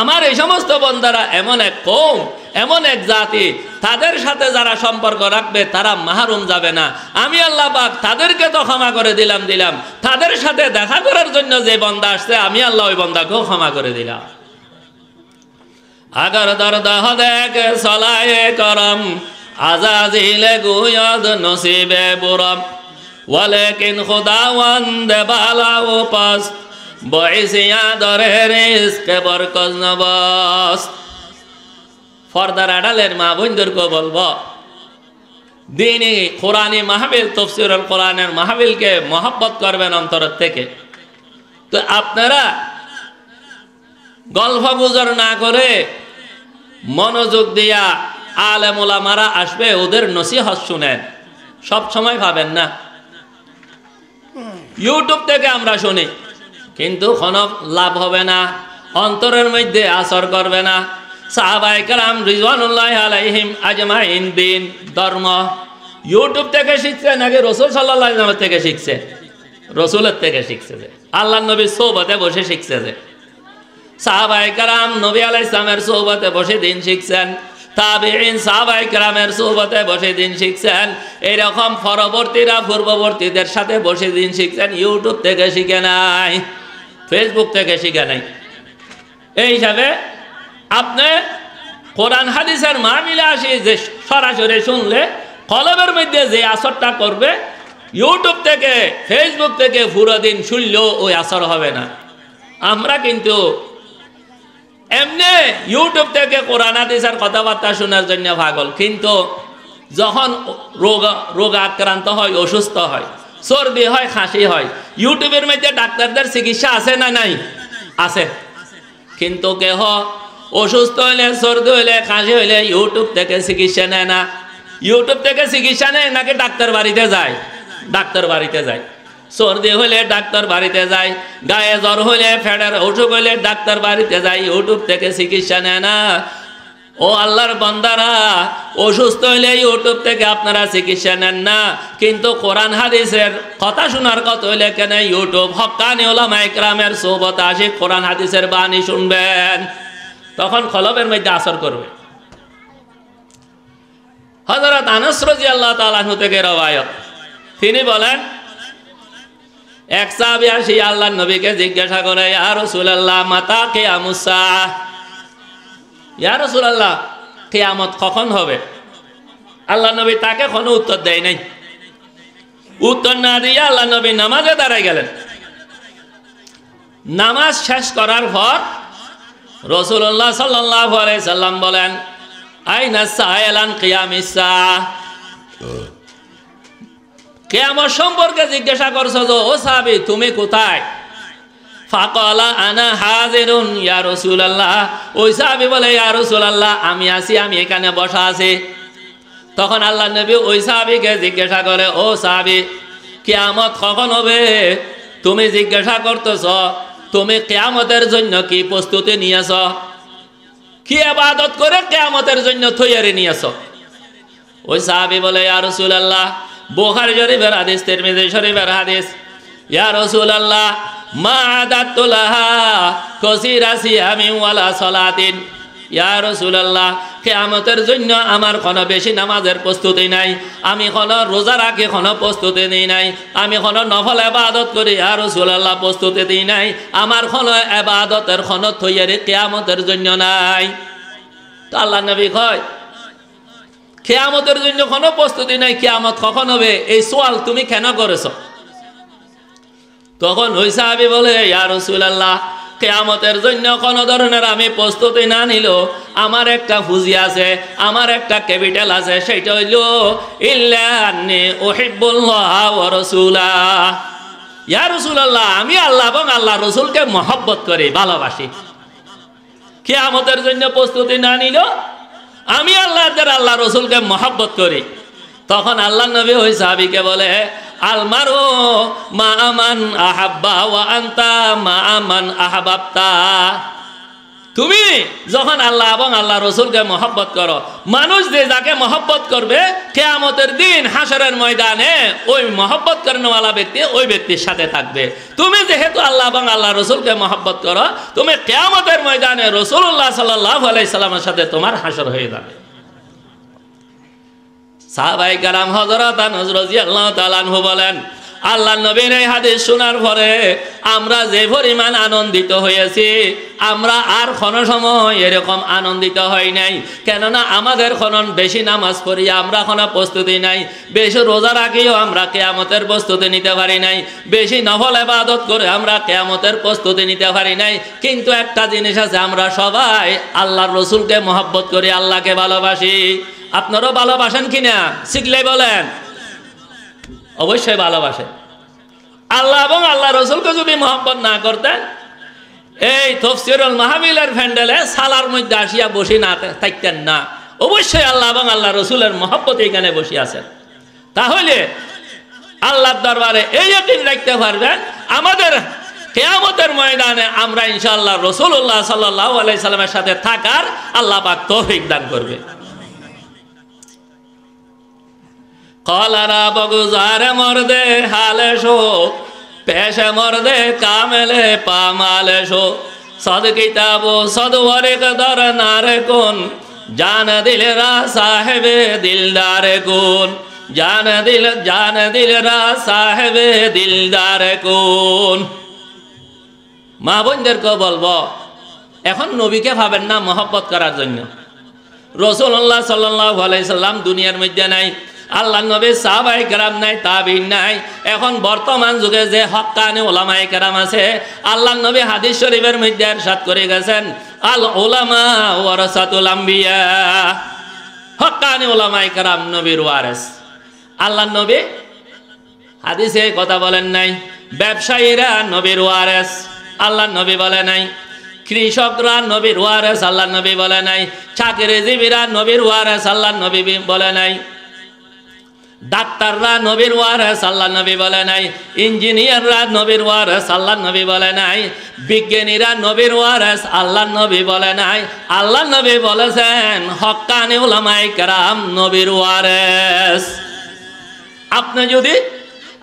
আমার এই সমস্ত বান্দারা এমন এক কওম, এমন এক জাতি, তাদের সাথে যারা সম্পর্ক রাখবে তারা মাহরুম যাবে না। আমি আল্লাহ পাক তাদেরকে তো ক্ষমা করে দিলাম, তাদের সাথে দেখা করার জন্য যে বান্দা আসছে আমি আল্লাহ ওই বান্দাকেও ক্ষমা করে দিলাম। আগার দরদা হদেক সলায়ে করম, আজাজিলে গুয়াদ নসিবে বুরম, ওয়ালেকিন খুদাওয়ান্দ বালাও পাস, বয়সিয়া দরে রিজকে বরকত নবস। ফর্দার আড়ালের মা বোনদেরকে বলবো, দিনী কোরআনী মাহফিল, তাফসীরুল কোরআনের মাহফিলকে মহব্বত করবেন অন্তরের থেকে। তো আপনারা গল্প গুজর না করে মনোযোগ দিয়া আলেম ওলামারা আসবে, ওদের নসিহত শুনেন, সব সময় পাবেন না। ইউটিউব থেকে আমরা শুনি, কিন্তু কোনো লাভ হবে না, অন্তরের মধ্যে আসর করবে না। সাহাবায়ে কেরাম রিজওয়ানুল্লাহি আলাইহিম আজমাইন দিন, ধর্ম, ইউটিউব থেকে শিখছে নাকি রসুল সাল্লাল্লাহু আলাইহি ওয়াসাল্লাম থেকে শিখছে? রসুলের থেকে শিখছে। যে আল্লাহর নবীর সোহবতে বসে শিখছে। যে সাহাবায়ে কেরাম নবী আলাইহিস সালামের সোহবতে বসে দিন শিখছেন, তাবিঈন সাহাবায়ে কেরামের সোহবতে বসে দিন শিখছেন, এরকম পরবর্তীরা পূর্ববর্তীদের সাথে বসে দিন শিখছেন। ইউটিউব থেকে শিখে নাই, ফেসবুক থেকে শিখে নাই। এই হিসাবে আপনি কোরআন হাদিসের মাহফিলে আসি যে সরাসরি শুনলে কলবের মধ্যে যে আসরটা করবে, ইউটিউব থেকে ফেসবুক থেকে পুরো দিন শুনলেও ওই আসর হবে না। আমরা কিন্তু এমনি ইউটিউব থেকে কোরআন হাদিসের কথাবার্তা শোনার জন্য পাগল, কিন্তু যখন রোগ আক্রান্ত হয়, অসুস্থ হয়, চর্বি হয়, খাসি হয়, ইউটিউবের মধ্যে ডাক্তারদের চিকিৎসা আছে না নাই? আছে। কিন্তু কেহ অসুস্থ হইলে, সর্দি হইলে, খাসি হইলে ইউটিউব থেকে চিকিৎসা নেয় না। ইউটিউব থেকে চিকিৎসা নেয় নাকি ডাক্তার বাড়িতে যায়? ডাক্তার বাড়িতে যায়। সর্দি হইলে ডাক্তার বাড়িতে যায়, গায়ে জ্বর হইলে, ফেডার অসুখ হইলে ডাক্তার বাড়িতে যায়, ইউটিউব থেকে চিকিৎসা নেয় না। ও আল্লাহর বান্দারা, অসুস্থ হইলে ইউটিউব থেকে আপনারা চিকিৎসা নেন না, কিন্তু কোরআন হাদিসের কথা শোনার কথা হইলে কেন ইউটিউব হক্কানি উলামায়ে কেরামের সোহবতে আসি কোরআন হাদিসের বাণী শুনবেন, তখন কলবের মধ্যে আসর করবে। হযরত আনাস রাদিয়াল্লাহু তাআলা আনহু থেকে রওয়ায়াত, তিনি বলেন এক সাহাবী আসি আল্লাহর নবীকে জিজ্ঞাসা করে, ইয়া রাসূলুল্লাহ মাতা কিয়ামুস সাআহ, ইয়া রাসূলুল্লাহ কিয়ামত কখন হবে? আল্লাহর নবী তাকে কোনো উত্তর দেয় নাই। উত্তর না দিয়ে আল্লাহর নবী নামাজে দাঁড়ায় গেলেন। নামাজ শেষ করার পর রাসূলুল্লাহ সাল্লাল্লাহু আলাইহি সাল্লাম বলেন, আইনা সাইল আন কিয়ামিস সাআহ, কিয়ামত সম্পর্কে জিজ্ঞাসা করছো যে ও সাহাবী তুমি কোথায়? ফাকালা আনা হাজিরুন ইয়া রাসূলুল্লাহ, ওই সাহাবী বলে ইয়া রাসূলুল্লাহ আমি আছি, আমি এখানে বসা আছি। তখন আল্লাহর নবী ওই সাহাবীকে জিজ্ঞাসা করে, ও সাহাবী কিয়ামত কখন হবে? তুমি জিজ্ঞাসা করতেছ, তুমি কিয়ামতের জন্য কি প্রস্তুতি নিয়েছ? কি ইবাদত করে কিয়ামতের জন্য তৈরি নিয়েছ? ওই সাহাবী বলে ইয়া রাসূলুল্লাহ, বুখারী শরীফের হাদিস, তিরমিজি শরীফের হাদিস, ইয়া রাসূলুল্লাহ মা আদাতু লাহা কাসীরা সিয়ামিন ওয়ালা সালাতিন, ইয়া রাসূলুল্লাহ কিয়ামতের জন্য আমার কোনো বেশি নামাজের প্রস্তুতি নাই, আমি কোনো রোজা রাখি কোনো প্রস্তুতি নেই নাই, আমি কোনো নফল ইবাদত করি ইয়া রাসূলুল্লাহ প্রস্তুতি দিই নাই, আমার কোনো ইবাদতের কোনো তৈরি কিয়ামতের জন্য নাই। তো আল্লাহর নবী কয় কিয়ামতের জন্য কোনো প্রস্তুতি নাই, কিয়ামত কখন হবে এই সওয়াল তুমি কেন করেছো? তখন ওই সাহাবী বলে ইয়া রাসূলুল্লাহ কিয়ামতের জন্য কোনো ধরনের আমি প্রস্তুতি না নিলেও আমার একটা পুঁজি আছে, আমার একটা ক্যাপিটাল আছে, সেটা হইল ইল্লা আন্নী উহিব্বুল্লাহ ওয়া রাসূলাহ, ইয়া রাসূলুল্লাহ আমি আল্লাহ এবং আল্লাহ রাসূলকে মহব্বত করি, ভালোবাসি। কিয়ামতের জন্য প্রস্তুতি না নিলেও আমি আল্লাহ রসুলকে মহব্বত করি। তখন আল্লাহ নবী ওই সাহাবীকে বলে আলমারু মা আমান আহাব্বা ওয়া আনতা মা আমান আহাবাবতা, তুমি যখন আল্লাহ এবং আল্লাহ রসুলকে মহব্বত করো, মানুষ যে যাকে মহব্বত করবে কিয়ামতের দিন হাসরের ময়দানে ওই মহব্বত করেনওয়ালা ব্যক্তি ওই ব্যক্তির সাথে থাকবে। তুমি যেহেতু আল্লাহ এবং আল্লাহ রসুলকে মহব্বত করো, তুমি কিয়ামতের ময়দানে রাসূলুল্লাহ সাল্লাল্লাহু আলাইহি সাল্লামের সাথে তোমার হাসর হয়ে যাবে। সাহাবায়ে কেরাম হযরত আনাস রাদিয়াল্লাহু তাআলা আনহু বলেন, আল্লাহর নবীর এই হাদিস শোনার পরে আমরা যে পরিমাণ আনন্দিত হয়েছি, আমরা আর কোনো সময় এরকম আনন্দিত হই নাই। কেননা আমাদের কোনো বেশি নামাজ পড়ি আমরা কোনো প্রস্তুতি নাই, বেশি রোজা রাখিও আমরা কিয়ামতের প্রস্তুতি নিতে পারি নাই, বেশি নফল ইবাদত করে আমরা কিয়ামতের প্রস্তুতি নিতে পারি নাই। কিন্তু একটা জিনিস আছে, আমরা সবাই আল্লাহর রসুলকে মহব্বত করি, আল্লাহকে ভালোবাসি। আপনারাও ভালোবাসেন কিনা শিখলে বলেন? অবশ্যই ভালোবাসেন। আল্লাহ এবং আল্লাহ রসুলকে যদি মহব্বত না করতেন, এই তাফসীরুল মাহফিলের প্যান্ডেলে সালার মধ্যে আসিয়া বসে না থাকতেন না। অবশ্যই আল্লাহ এবং আল্লাহ রসুলের মহব্বত এখানে বসে আছেন। তাহলে আল্লাহর দরবারে এই ইয়াকিন রাখতে পারবেন, আমাদের কিয়ামতের ময়দানে আমরা ইনশাআল্লাহ রাসূলুল্লাহ সাল্লাল্লাহু আলাইহি সাল্লামের সাথে থাকার আল্লাহ পাক তৌফিক দান করবে। কলারা বগুজারে মর্দে হালে শো পেশে মর্দে কামেলে পামালে শো সদ কিতাবো সদওয়ারে কদর নারে কোন জান দিলরা সাহেবে দিলদারে কোন জান দিলরা সাহেবে দিলদারে কোন। মা বোনদেরকে বলবো, এখন নবীকে ভাবেন না মহব্বত করার জন্য। রাসূলুল্লাহ সাল্লাল্লাহু আলাইহি সাল্লাম দুনিয়ার মধ্যে নাই, আল্লাহ নবী সাহাবায়ে কেরাম নাই, তাবিঈন নাই। এখন বর্তমান যুগে যে হক্কানি উলামায়ে কেরাম আছে, আল্লাহ নবী হাদিস শরীফের মধ্যে ইরশাদ করে গেছেন, আল উলামা ওয়ারাসাতুল আম্বিয়া। হক্কানি উলামায়ে কেরাম নবীর ওয়ারিস। আল্লাহ নবী হাদিসে কথা বলেন নাই, ব্যবসায়ীরা নবীর ওয়ারিস, আল্লাহ নবী বলে নাই। কৃষকরা নবীর ওয়ারিস, আল্লাহ নবী বলে নাই। চাকরিজীবীরা নবীর ওয়ারিস, আল্লাহ নবী বলে নাই। ডাক্তাররা নবীর ওয়ারিস, আল্লাহ নবী বলে নাই। ইঞ্জিনিয়াররা নবীর ওয়ারিস, আল্লাহ নবী বলে নাই। বিজ্ঞানীরা নবীর ওয়ারিস, আল্লাহ নবী বলে নাই। আল্লাহ নবী বলেছেন হক্কানি উলামায়ে কেরাম নবীর ওয়ারিস। আপনি যদি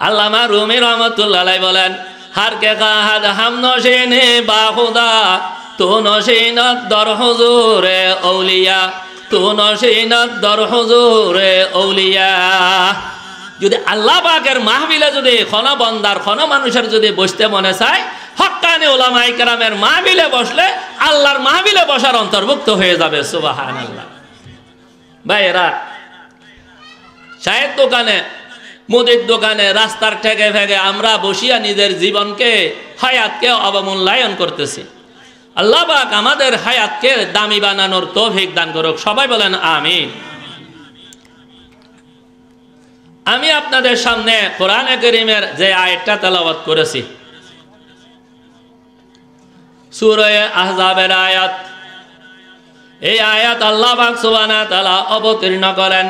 আল্লামা রুমি রহমাতুল্লাহ আলাইহি বলেন, হার কে কাহাদ হাম নশিনে বাখুদা তো নশিনত দর হুজুরে আউলিয়া, তো নশিনত দর হুজুরে আউলিয়া। যদি আল্লাহ পাকের মাহফিলে যদি কোনো বান্দার কোনো মানুষের যদি বসতে মনে চায়, হক্কানি উলামায়ে কেরামের মাহফিলে বসলে আল্লাহর মাহফিলে বসার অন্তর্ভুক্ত হয়ে যাবে। সুবহানাল্লাহ। ভাইয়েরা, চায়ের দোকানে, মুদির দোকানে, রাস্তার ঠেকে ফেকে আমরা বসিয়া নিজের জীবনকে, হায়াতকে অবমূল্যায়ন করতেছি। আল্লাহ পাক আমাদের হায়াতকে দামি বানানোর তৌফিক দান করুক। সবাই বলেন আমিন। আমি আপনাদের সামনে কোরআনে কারীমের যে আয়াতটা তেলাওয়াত করেছি, সূরা আহজাবের আয়াত। এই আয়াত আল্লাহ পাক সুবহানাহু ওয়া তাআলা অবতীর্ণ করেন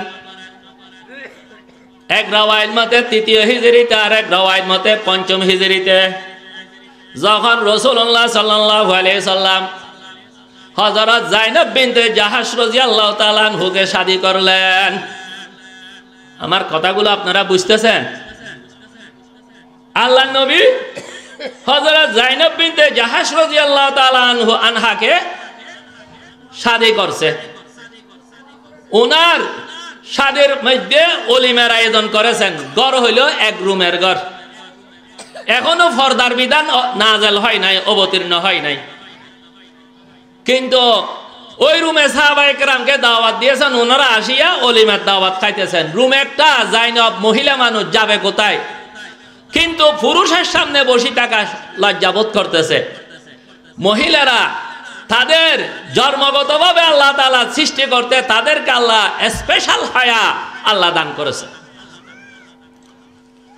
এক রাওয়ায়াত মতে ৩য় হিজরিতে, আর এক রাওয়ায়াত মতে ৫ম হিজরিতে। যখন রাসূলুল্লাহ সাল্লাল্লাহু আলাইহি সাল্লাম হযরত যায়েনব বিনতে জাহাশ রাদিয়াল্লাহু তাআলা আনহুকে শাদী করলেন। আমার কথাগুলো আপনারা বুঝতেছেন? আল্লাহর নবী হযরত যায়েনব বিনতে জাহাশ রাদিয়াল্লাহু তাআলা আনহাকে শাদী করছে। ওনার শাদের মধ্যে অলিমার আয়োজন করেছেন। ঘর হইল এক রুমের ঘর, এখনো পর্দার বিধান নাযিল হয় নাই, অবতীর্ণ হয় নাই। কিন্তু ওই রুমে সাহাবায়ে কেরামকে দাওয়াত দিয়েছেন, ওনারা আসিয়া অলিমার দাওয়াত খাইতেছেন। রুমে একটা যায়নব মহিলা মানুষ যাবে কোথায়, কিন্তু পুরুষের সামনে বসে থাকা লজ্জাবোধ করতেছে। মহিলারা তাদের জন্মগতভাবে আল্লাহ তাআলা সৃষ্টি করতে তাদেরকে আল্লাহ স্পেশাল হায়া আল্লাহ দান করেছে।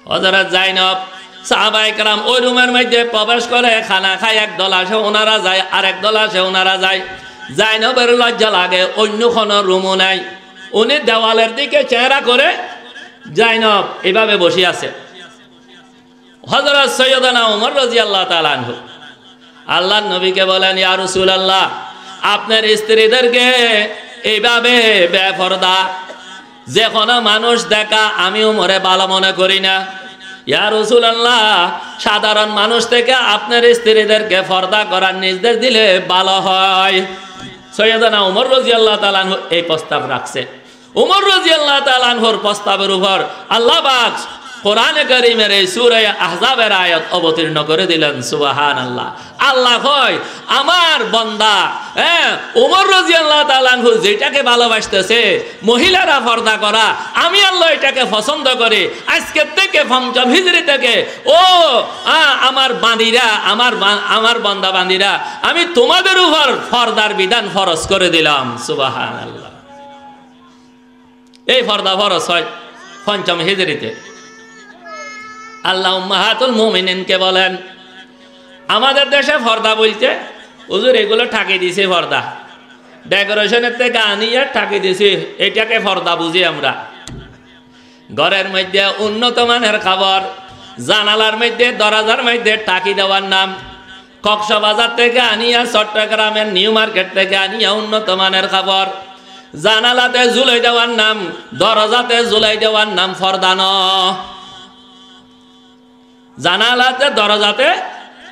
হযরত যায়েনব সাহাবায়ে কেরাম ওই রুমের মধ্যে প্রবেশ করে খানা খায়, এক দল আসে ওনারা যায়, আর এক দল আসে ওনারা যায়। যায়েনবের লজ্জা লাগে, অন্য কোনো রুমও নাই। উনি দেওয়ালের দিকে চেহারা করে যায়েনব এভাবে বসে আছে। হযরত সৈয়দনা ওমর রাদিয়াল্লাহু তাআলা আনহু আল্লাহর নবীকে বলেন, ইয়া রাসূলুল্লাহ, আপনার স্ত্রীদেরকে এইভাবে বেপরদা যে কোনো মানুষ দেখা আমি ওমরে ভালো মনে করি না। ইয়া রাসূলুল্লাহ, সাধারণ মানুষ থেকে আপনার স্ত্রীদেরকে পর্দা করার নির্দেশ দিলে ভালো হয়। সৈয়দনা ওমর রাদিয়াল্লাহু তাআলা আনহু এই প্রস্তাব রাখছে। ওমর রাদিয়াল্লাহু তাআলা আনহুর প্রস্তাবের উপর আল্লাহ পাক কোরআনে কারীমের এই সূরা আহজাবের আয়াত অবতীর্ণ করে দিলেন। সুবহানাল্লাহ। আল্লাহ কয়, আমার বান্দা ওমর রাদিয়াল্লাহু তাআলা আনহু যেটাকে ভালোবাসতেছে মহিলারা পর্দা করা, আমি আল্লাহ এটাকে পছন্দ করি। আজকে থেকে ৫ম হিজরি থেকে ও আমার বান্দীরা, আমার বান্দা বান্দীরা, আমি তোমাদের উপর পর্দার বিধান ফরজ করে দিলাম। সুবহানাল্লাহ। এই পর্দা ফরজ হয় ৫ম হিজরিতে। আল্লাহ উম্মাহাতুল মুমিনিনকে বলেন, আমাদের দেশে পর্দা বলতে হুজুর এগুলো ঠাকি দিছে, পর্দা ডেকোরেশনের থেকে আনিয়ে ঠাকি দিছি, এটাকে পর্দা বুঝি আমরা। ঘরের মধ্যে উন্নত মানের খাবার, জানালার মধ্যে দরজার মধ্যে টাকি দেওয়ার নাম। কক্সবাজার থেকে আনিয়া, চট্টগ্রামের নিউ মার্কেট থেকে আনিয়া উন্নত মানের খাবার। জানালাতে ঝুলাই দেওয়ার নাম, দরজাতে ঝুলাই দেওয়ার নাম পর্দা ন। জানালাতে দরজাতে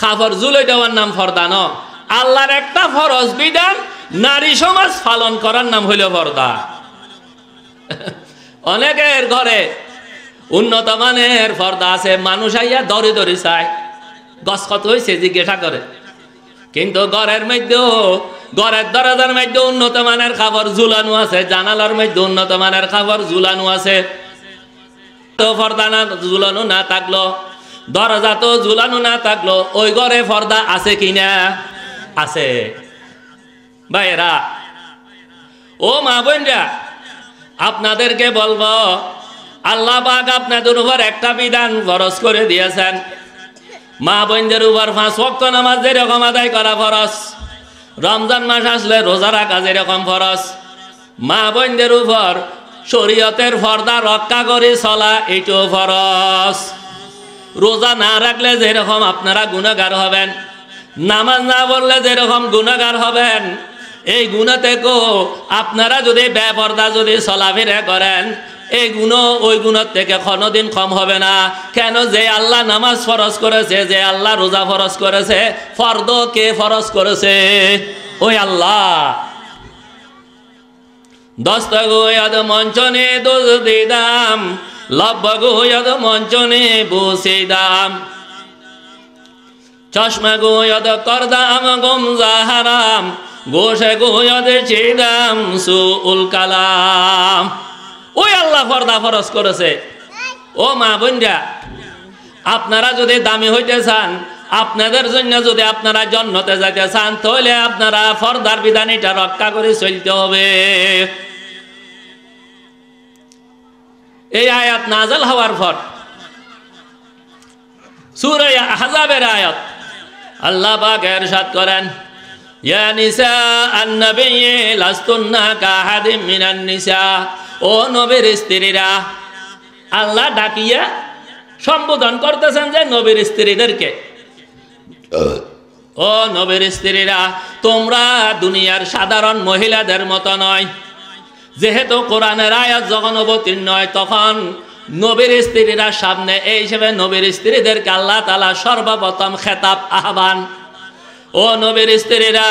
কাপড় ঝুলাই দেওয়ার নাম পর্দা ন। আল্লাহর একটা ফরজ বিধান নারী সমাজ পালন করার নাম হইল পর্দা। অনেকের ঘরে উন্নত মানের পর্দা আছে, মানুষ আইয়া দরে দরে চায় গছ কত হয়েছে জিজ্ঞাসা করে, কিন্তু ঘরের মধ্যেও ঘরের দরজার মধ্যে উন্নত মানের খাবার ঝুলানো আছে, জানালার মধ্যে উন্নত মানের খাবার ঝুলানো আছে। তো পর্দা না ঝুলানো না থাকলো, দরজা তো ঝুলানো না থাকলো, ওই ঘরে পর্দা আছে কিনা? আছে। ভাইরা ও মা বোনরা, আপনাদেরকে বলবো আল্লাহ পাক আপনাদের উপর একটা বিধান ফরজ করে দিয়েছেন। মা বোনদের উপর 5 ওয়াক্ত নামাজ যেরকম আদায় করা ফরজ, রমজান মাস আসলে রোজা রাখা যেরকম ফরজ, মা বোনদের উপর শরীয়তের পর্দা রক্ষা করে চলা এটাও ফরজ। রোজা না রাখলে যেরকম আপনারা গুনাহগার হবেন, নামাজ না পড়লে যেরকম গুনাহগার হবেন, এই গুনাহ থেকেও আপনারা যদি বেপরদা যদি চলাফেরা করেন, এই গুণ ওই গুণের থেকে কোনোদিন কম হবে না। কেন? যে আল্লাহ নামাজ ফরজ করেছে, যে আল্লাহ রোজা ফরজ করেছে, ফরদ কে ফরজ করেছে? ওই আল্লাহ। দস্তগোয়াদ মঞ্চনে দোজ দিদাম, লব্বগোয়াদ মঞ্চনে বুসিদাম, চশমা গোয়াদ করদাম গম জাহারাম, গোশে গোয়াদ চিদাম সুউল কালাম। ওই আল্লাহ পর্দা ফরজ করেছে। ও মা বোনরা, আপনারা যদি দামি হইতে চান, আপনাদের জন্য যদি আপনারা জান্নাতে যাইতে চান, তাহলে আপনারা পর্দার বিধান এটা রক্ষা করে চলতে হবে। এই আয়াত নাযিল হওয়ার পর সূরা আহজাবের আয়াত আল্লাহ পাক ইরশাদ করেন, ইয়া নিসা আন-নবী লাস্তুন্না কাহাদিম মিনান নিসা। ও নবীর স্ত্রীরা, আল্লাহ ডাকিয়া সম্বোধন করতেছেন যে নবীর স্ত্রীদেরকে, ও নবীর স্ত্রীরা, তোমরা দুনিয়ার সাধারণ মহিলাদের মতো নয়। যেহেতু কোরআনের আয়াত যখন অবতীর্ণ হয়, তখন নবীর স্ত্রীরা সামনে, এই হিসেবে নবীর স্ত্রীদেরকে আল্লাহ তাআলা সর্বপ্রথম খেতাব আহ্বান, ও নবীর স্ত্রীরা,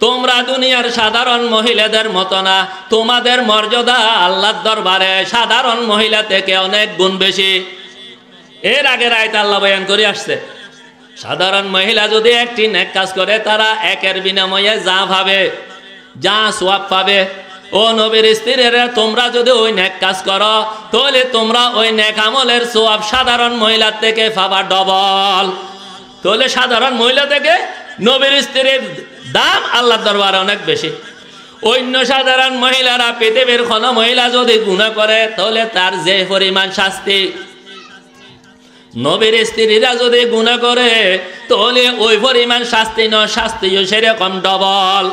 তোমরা দুনিয়ার সাধারণ মহিলাদের মতো না, তোমাদের মর্যাদা আল্লাহর দরবারে সাধারণ মহিলা থেকে অনেক গুণ বেশি। এর আগের আয়াত আল্লাহ বয়ান করে আসছে, সাধারণ মহিলা যদি একটি নেক কাজ করে, তারা একের বিনিময়ে যা পাবে, যা সওয়াব পাবে। ও নবীর স্ত্রীরা, তোমরা যদি ওই নেক কাজ করো, তাহলে তোমরা ওই নেক আমলের সওয়াব সাধারণ মহিলা থেকে পাবা ডবল। তাহলে সাধারণ মহিলা থেকে নবীর স্ত্রীর দাম আল্লাহর দরবারে অনেক বেশি। অন্য সাধারণ মহিলারা, পৃথিবীর কোনো মহিলা যদি গুনাহ করে, তাহলে তার যে পরিমাণ শাস্তি, নবীর স্ত্রীরা যদি গুনাহ করে, তাহলে ওই পরিমাণ শাস্তি নয়, শাস্তিও সেরকম ডবল।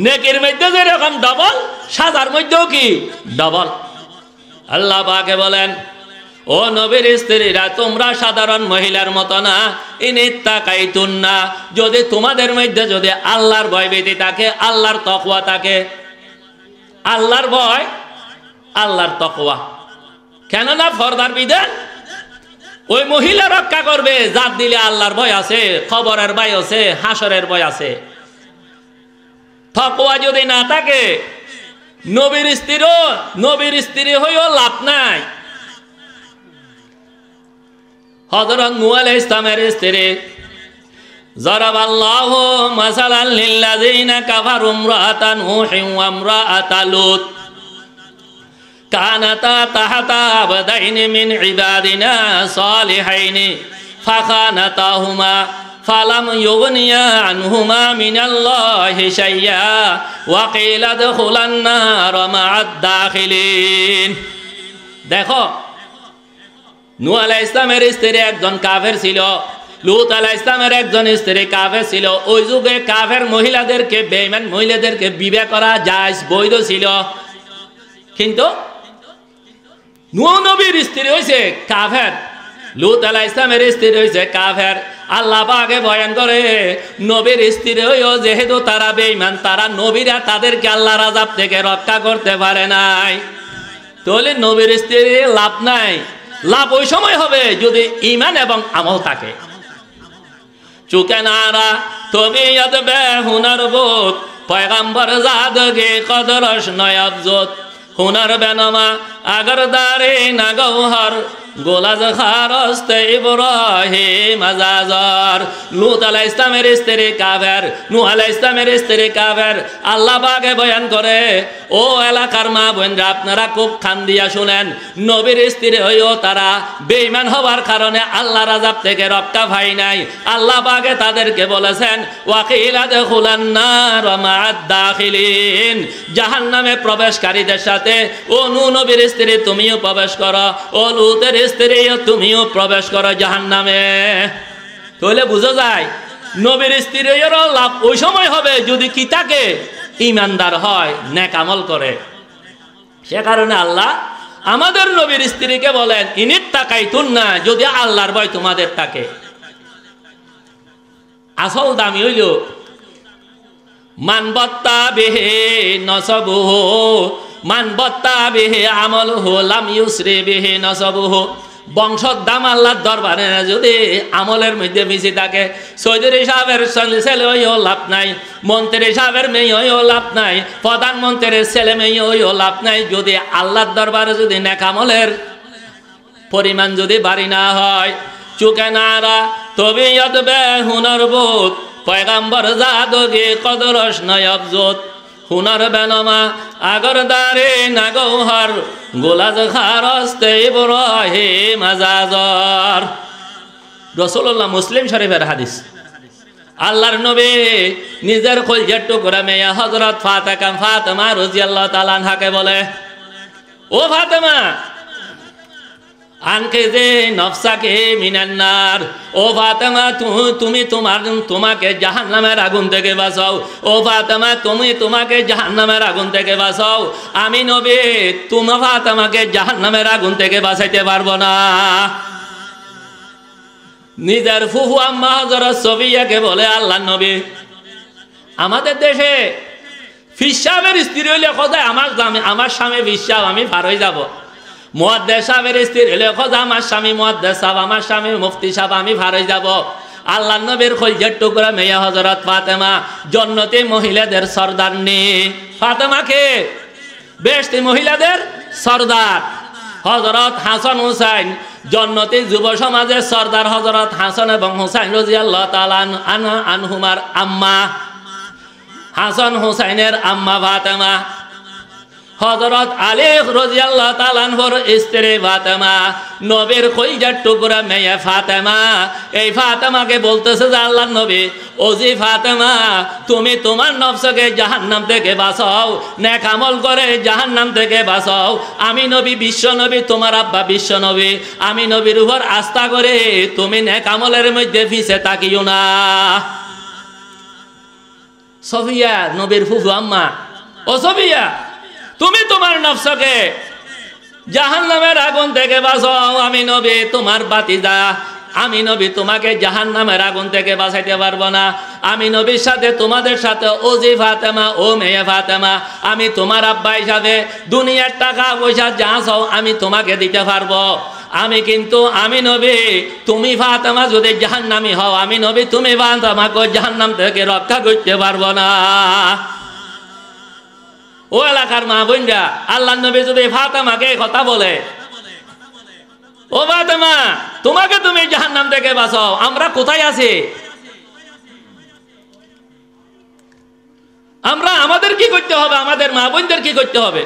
নেকির মধ্যে যেরকম ডবল, সাজার মধ্যেও কি ডবল। আল্লাহ পাকে বলেন, ও নবীর স্ত্রীরা, তোমরা সাধারণ মহিলার মতো না। ইনিত্তাকাইতুন্না, যদি তোমাদের মধ্যে যদি আল্লাহর ভয় ভীতি থাকে, আল্লাহর তাকওয়া থাকে, আল্লাহর ভয়, আল্লাহর তাকওয়া। কেননা পর্দার বিধান ওই মহিলা রক্ষা করবে যার দিলে আল্লাহর ভয় আছে, খবরের ভয় আছে, হাসরের ভয় আছে। তাকওয়া যদি না থাকে, নবীর স্ত্রী হইও লাভ নাই। হযরত নূহ আলাইহিস সালামের স্ত্রী, যারাবাল্লাহু মাসালান লিল্লাযিনা কাফারু ইমরাআতা নূহিন ওয়া ইমরাআতা লূত কানাতা তাহতা আবদাইনি মিন ইবাদিনা সালিহাইনি ফাখানাতাহুমা ফালাম ইউগনিয়া আনহুমা মিনাল্লাহি শাইয়্যা ওয়া কিলা দুখুলান নার মা'আদ দাখিলিন। দেখো, নূহ আলাইহিস সালামের স্ত্রী একজন কাফের ছিল, লূত আলাইহিস সালামের একজন স্ত্রী কাফের ছিল। ওই যুগে কাফের মহিলাদেরকে, বেঈমান মহিলাদেরকে বিবাহ করা জায়েজ, বৈধ ছিল। কিন্তু নূহ নবীর স্ত্রী হইছে কাফের, লুত আলাইহিস সালামের স্ত্রী হইছে কাফের। আল্লাহ পাকে বয়ান করে নবীর স্ত্রী হইও যেহেতু তারা বেঈমান, তারা নবীরা তাদেরকে আল্লাহর আযাব থেকে রক্ষা করতে পারে নাই। তাহলে নবীর স্ত্রীর লাভ নাই, লাভ ওই সময় হবে যদি ঈমান এবং আমল থাকে। চুকে নারা তবিয়ত বে হুনার বোধ পয়গম্বর জাদগে কদরশ নয়াবজত হুনার বেনমা আগর দারে না গৌহর গোলাজ খারস্তে ইব্রাহিম আজাজর। লূত আলাইহিস সালামের স্ত্রী কাফের, নূহ আলাইহিস সালামের স্ত্রী কাফের। আল্লাহ পাকে বয়ান করে ও এলাকার মা বোনরা আপনারা খুব কান দিয়া শুনেন, নবীর স্ত্রী হইও তারা বেঈমান হওয়ার কারণে আল্লাহর আযাব থেকে রক্ষা পায় নাই। আল্লাহ পাকে তাদেরকে বলেছেন ওয়াকিলা দুখুলান নার মা'আদ দাখিলিন, জাহান্নামে প্রবেশকারীদের সাথে ও নূহ নবীর স্ত্রী তুমিও প্রবেশ করো, ও লূতের স্ত্রীও তুমিও প্রবেশ করো জাহান্নামে। তাহলে বোঝা যায় নবীর স্ত্রীরও লাভ ওই সময় হবে যদি কি থাকে, ঈমানদার হয়, নেক আমল করে। সে কারণে আল্লাহ আমাদের নবীর স্ত্রীকে বলেন ইনিত তাকাইতুন্না, যদি আল্লাহর ভয় তোমাদের থাকে। আসল দামি হইল মান বত্তা বিহি নসবুহু মান বত্তা বিহি আমলুহু লাম ইউসরি বিহি নসবুহু। বংশর দাম আল্লাহর দরবারে যদি আমলের মধ্যে মিশে থাকে, চৌধুরী সাহেবের ছেলে হইও লাভ নাই, মন্ত্রী সাহেবের মেয়ে হইও লাভ নাই, প্রধানমন্ত্রীর ছেলে মেয়ে হইও লাভ নাই, যদি আল্লাহর দরবারে যদি নেক আমলের পরিমাণ যদি বাড়ি না হয়। চুকে নারা তবিয়ত বে হুনার বোধ পয়গম্বর জাদগে কদরশ নয়াবজত হুনার বেনমা আগর দারে না গৌহর গোলাজ খারস্তে ইব্রাহিম আজাজর। রাসূলুল্লাহ মুসলিম শরীফের হাদিস। আল্লাহর নবী নিজের কলিজার টুকরা মেয়ে হযরত ফাতেমা রাদিয়াল্লাহু তাআলা আনহাকে বলে ও ফাতেমা আনকে যে নফসাকে মিনান্নার, ও ফাতেমা তুমি তোমাকে জাহান্নামের আগুন থেকে বাঁচাও, ও ফাতেমা তুমি তোমাকে জাহান্নামের আগুন থেকে বাঁচাও। আমি নবী তুমি ফাতেমাকে জাহান্নামের আগুন থেকে বাঁচাইতে পারবো না। নিজের ফুফু আম্মা হযরত সফিয়াকে বলে আল্লাহর নবী আমাদের দেশে ফিস সাহেবের স্ত্রী হইলে কোথায় আমার স্বামী ফিস সাহেব, আমি পার হয়ে যাব। মুহাদ্দিস সাহেবের স্ত্রী হইলে কোথায় আমার স্বামী মুহাদ্দিস সাহেব, আমার স্বামী মুফতি সাহেব, আমি পার হয়ে যাব। আল্লাহর নবীর কলিজার টুকরা মেয়ে হযরত ফাতেমা জান্নাতি মহিলাদের সর্দারনি। ফাতেমাকে বেহেশতি মহিলাদের সর্দার। হযরত হাসান হুসাইন জান্নাতি যুব সমাজের সর্দার হযরত হাসান এবং হুসাইন রাদিয়াল্লাহু তাআলা আনহুমার আম্মা। হাসান হুসাইনের আম্মা ফাতেমা। হযরত আলী রাদিয়াল্লাহু তাআলা আনহুর স্ত্রী ফাতেমা, নবীর কলিজার টুকরা মেয়ে ফাতেমা। এই ফাতেমাকে বলতেছে যে আল্লাহর নবী ও জি ফাতেমা তুমি তোমার নফসকে জাহান্নাম থেকে বাঁচাও, নেক আমল করে জাহান্নাম থেকে বাঁচাও। আমি নবী বিশ্ব নবী, তোমার আব্বা বিশ্ব নবী, আমি নবীর উপর আস্থা করে তুমি নেক আমলের মধ্যে পিছে তাকিও না। সফিয়া নবীর ফুফু আম্মা, ও সফিয়া তুমি তোমার নফসকে জাহান্নামের আগুন থেকে বাঁচাও। আমি নবী তোমার বাতিজা, আমি নবী তোমাকে জাহান্নামের আগুন থেকে বাঁচাইতে পারবো না। আমি নবীর সাথে তোমাদের সাথে ও জি ফাতেমা, ও মেয়ে ফাতেমা, আমি তোমার আব্বা হিসাবে দুনিয়ার টাকা পয়সা যা চাও আমি তোমাকে দিতে পারবো। আমি নবী তুমি ফাতেমা যদি জাহান্নামী হও, আমি নবী তুমি ফাতেমাকে জাহান্নাম থেকে রক্ষা করতে পারবো না। ও এলাকার মা বোনরা, আল্লাহর নবী যদি ফাতেমাকে কথা বলে ও ফাতেমা তোমাকে তুমি জাহান্নাম থেকে বাঁচাও, আমরা কোথায় আছি? আমাদের কি করতে হবে? আমাদের মা বোনদের কি করতে হবে?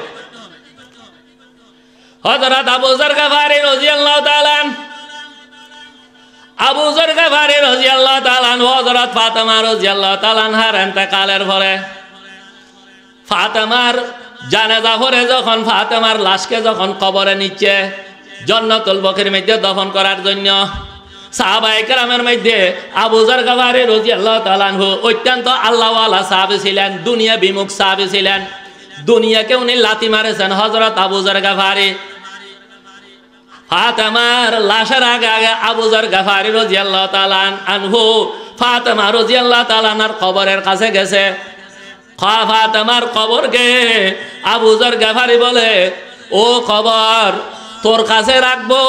হযরত আবু যর গফারি রাদিয়াল্লাহু তাআলা হযরত ফাতেমা রাদিয়াল্লাহু তাআলা আনহার ইন্তেকালের পরে ফাতেমার জানাজা পড়ে যখন ফাতেমার লাশকে যখন কবরে নিচ্ছে জান্নাতুল বকির মধ্যে দফন করার জন্য, সাহাবায়ে কেরামের মধ্যে আবু যর গফারি রাদিয়াল্লাহু তাআলা আনহু অত্যন্ত আল্লাহওয়ালা সাহাবী ছিলেন, দুনিয়া বিমুখ সাহাবী ছিলেন। দুনিয়াকে উনি লাথি মারেছেন হযরত আবু যর গফারি। ফাতেমার লাশের আগে আগে আবু যর গাফারি রাদিয়াল্লাহু তাআলা আনহু ফাতেমা রাদিয়াল্লাহু তাআলা আনহার কবরের কাছে গেছে। ফাতেমার কবরকে আবু যর গাফারি বলে, ও কবর তোর কাছে রাখবো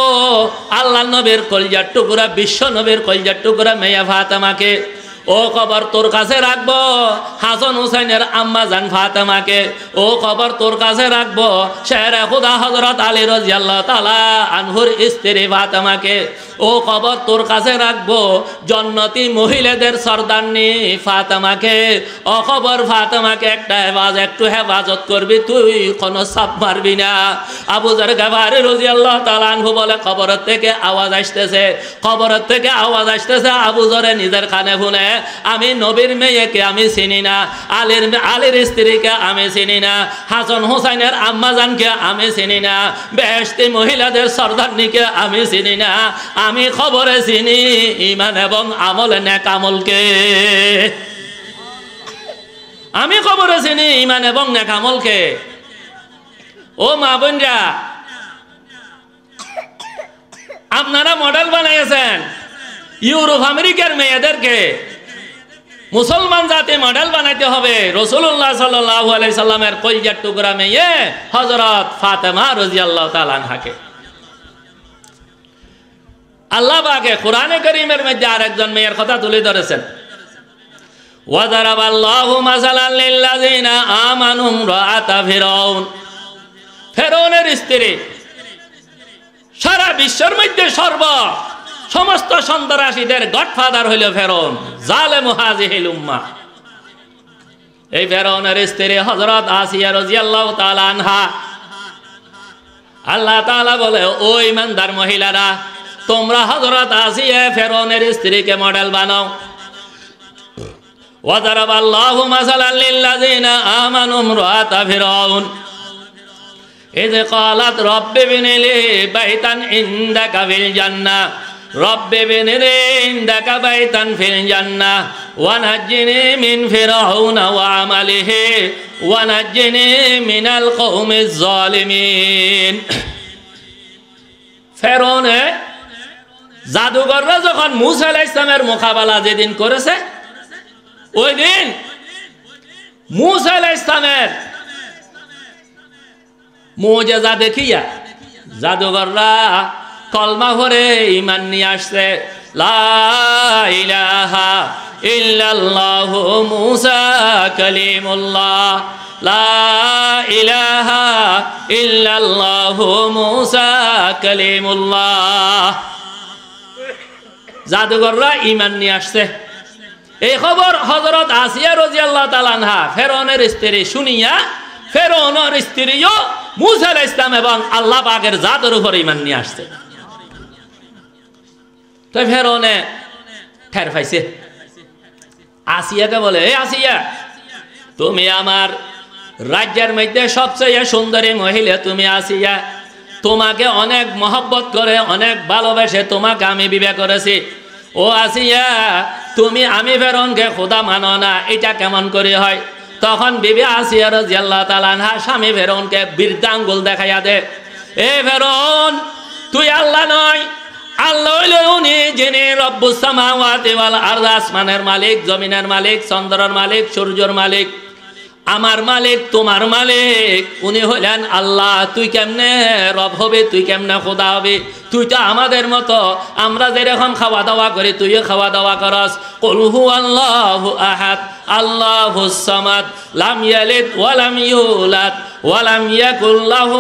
আল্লাহ নবীর কলিজার টুকরা, বিশ্ব নবীর কলিজার টুকরা মেয়া ফাতেমাকে। ও কবর তোর কাছে রাখবো হাসান হুসাইনের আম্মা জান ফাতেমাকে। ও কবর তোর কাছে রাখবো শেরে খুদা হযরত আলী রাদিয়াল্লাহু তাআলা আনহুর স্ত্রী ফাতেমাকে। ও কবর তোর কাছে রাখবো জান্নাতি মহিলাদের সরদারনি ফাতেমাকে। ও কবর ফাতেমাকে একটু হেফাজত করবি, তুই কোনো চাপ মারবি না। আবু যর গাফারি রাদিয়াল্লাহু তাআলা আনহু বলে, কবরের থেকে আওয়াজ আসতেছে, কবরের থেকে আওয়াজ আসতেছে। আবু যরে নিজের কানে শুনে, আমি নবীর মেয়েকে আমি চিনি না, আলীর স্ত্রীকে আমি চিনি না, হাসান হুসাইনের আম্মাজানকে আমি চিনি না, বেহেশতি মহিলাদের সরদারনিকে আমি চিনি না। আমি খবরে চিনি ঈমান এবং আমল, নেক আমলকে। আমি খবরে চিনি ঈমান এবং নেক আমলকে। ও মা বোনরা, আপনারা মডেল বানাইছেন ইউরোপ আমেরিকার মেয়েদেরকে। মুসলমান জাতি মডেল বানাইতে হবে রাসূলুল্লাহ সাল্লাল্লাহু আলাইহি সাল্লামের কলিজার টুকরা মেয়ে হযরত ফাতেমা রাদিয়াল্লাহু তাআলা আনহাকে। আল্লাহ পাকে কোরআনে কারীমের মধ্যে আরেকজন মেয়ের কথা তুলে ধরেছেন, ওয়া দারাবাল্লাহু মাসালান লিল্লাযিনা আমানু ইমরাআতা ফিরাউন। ফেরাউনের স্ত্রী সারা বিশ্বের মধ্যে সমস্ত সন্ত্রাসীদের গডফাদার হইল ফেরাউন, জালেমু হাযিহিল উম্মাহ। এই ফেরাউনের স্ত্রী হযরত আসিয়া রাদিয়াল্লাহু তাআলা আনহা। আল্লাহ তাআলা বলে, ও ঈমানদার মহিলারা, তোমরা হযরত আসিয়া ফেরাউনের স্ত্রীকে মডেল বানাও। ওয়া দারাবাল্লাহু মাসালান লিল্লাযিনা আমানু ইমরাআতা ফিরাউন ইয ক্বালাত রাব্বি ইবনি লি বাইতান ইনদাকা ফিল জান্নাহ রাব্বি ইবনি লি ইনদাকা বাইতান ফিল জান্নাহ ওয়া নাজ্জিনি মিন ফিরাউনা ওয়া আমালিহি ওয়া নাজ্জিনি মিনাল কওমিজ জালিমিন। ফেরাউনে জাদুকররা যখন মূসা আলাইহিস সালামের মোকাবেলা যেদিন করেছে, ওই দিন মূসা আলাইহিস সালামের মুজিজা দেখিয়া জাদুকররা কলমা পড়ে ঈমান নিয়ে আসছে। লা ইলাহা ইল্লাল্লাহু মূসা কালিমুল্লাহ, লা ইলাহা ইল্লাল্লাহু মূসা কালিমুল্লাহ। জাদুকররা ঈমান নিয়ে আসছে। এই খবর হযরত আসিয়া রাদিয়াল্লাহু তাআলা আনহা ফেরাউনের স্ত্রী শুনিয়া, ফেরাউনের স্ত্রীও মূসা আলাইহিস সালাম এবং আল্লাহ পাকের জাতের উপর ঈমান নিয়ে আসছে। তো ফেরাউনে ঠের পাইছে, আসিয়াকে বলে, এই আসিয়া, তুমি আমার রাজ্যের মধ্যে সবচেয়ে সুন্দরী মহিলা, তুমি আসিয়া, তোমাকে অনেক মহব্বত করে, অনেক ভালোবেসে তোমাকে আমি বিবাহ করেছি। ও আসিয়া, আমি ফেরাউনকে খোদা মানো না, এটা কেমন করে হয়? তখন বিবি আসিয়া রাদিয়াল্লাহু তাআলা আনহা স্বামী ফেরাউনকে বৃদ্ধাঙ্গুল দেখাইয়া দে, এ ফেরাউন, তুই আল্লাহ নয়, আল্লাহ হইল উনি যিনি রব্বুস সামাওয়াতি ওয়াল আরদ, আসমানের মালিক, জমিনের মালিক, চন্দ্রের মালিক, সূর্যের মালিক, আমার মালিক, তোমার মালিক, উনি হইলেন আল্লাহ। তুই কেমনে রব হবে? তুই কেমনে খোদা হবে? তুই তো আমাদের মতো, আমরা যেরকম খাওয়া দাওয়া করি তুইও খাওয়া দাওয়া করস। কুল হুয়াল্লাহু আহাদ আল্লাহুস সামাদ লাম ইয়ালিদ ওয়া লাম ইউলাদ ওয়া লাম ইয়াকুল লাহু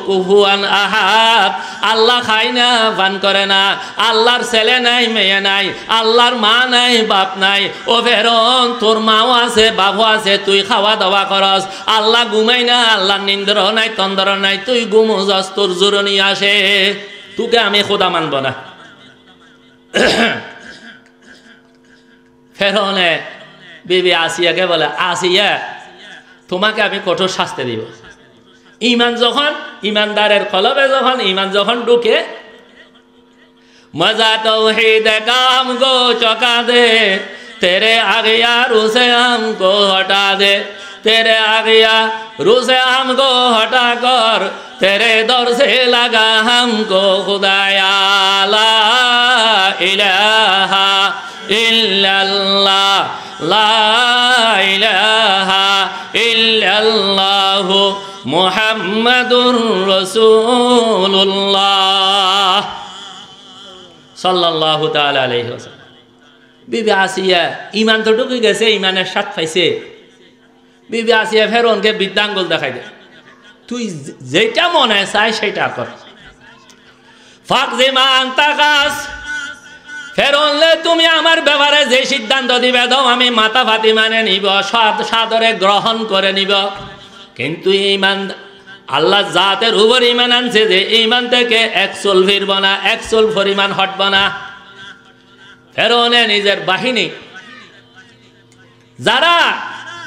কুফুয়ান আহাদ। আল্লাহ খায় না, পান করে না, আল্লাহর ছেলে নাই, মেয়ে নাই, আল্লাহর মা নাই, বাপ নাই। ও ফেরাউন, তোর মাও আছে, বাবু আছে, তুই খাওয়া দাওয়া করস। আল্লাহ ঘুমাই না, আল্লাহর নিন্দ্র নাই, তন্দ্র নাই, তুই ঘুমো যাস, তোর জুরনি আসে, তোকে আমি খোদা মানব না। ফেরাউনে বিবি আসিয়াকে বলে, আসিয়া, তোমাকে আমি কঠোর শাস্তি দিব। ইমানদারের কলবে যখন ঈমান যখন ঢুকে, मजा तौहीद का हमको चौंका दे, तेरे आगे यार उसे हमको हटा दे, तेरे आ गया रूह से हमको हटा कर तेरे दर से लगा हमको खुदाया ला इलाहा इल्लल्लाह ला इलाहा इल्लल्लाहु मुहम्मदुर रसूलुल्लाह सल्लल्लाहु ताआला अलैहि वसल्लम। बीबी आसिया ईमान तो ढुके গেছে, ईमाনের স্বাদ পাইছে। बीबी आसिया ফেরআউনকে বৃদ্ধাঙ্গুল দেখাই দে, তুই যেটা মনে চাই সেটা কর। ফাকজিমা আনতাকাস, ফেরআউনলে তুমি আমার ব্যাপারে যে সিদ্ধান্ত দিবে দাও আমি মাথা ফাতি মানে নিব, সাদরে গ্রহণ করে নিব। কিন্তু ঈমান আল্লাহ জাতের উপর ঈমান আনছে যে ঈমান থেকে এক চুল ফিরব না, এক চুল পরিমাণ হটব না। ফেরআউনে নিজের বাহিনী যারা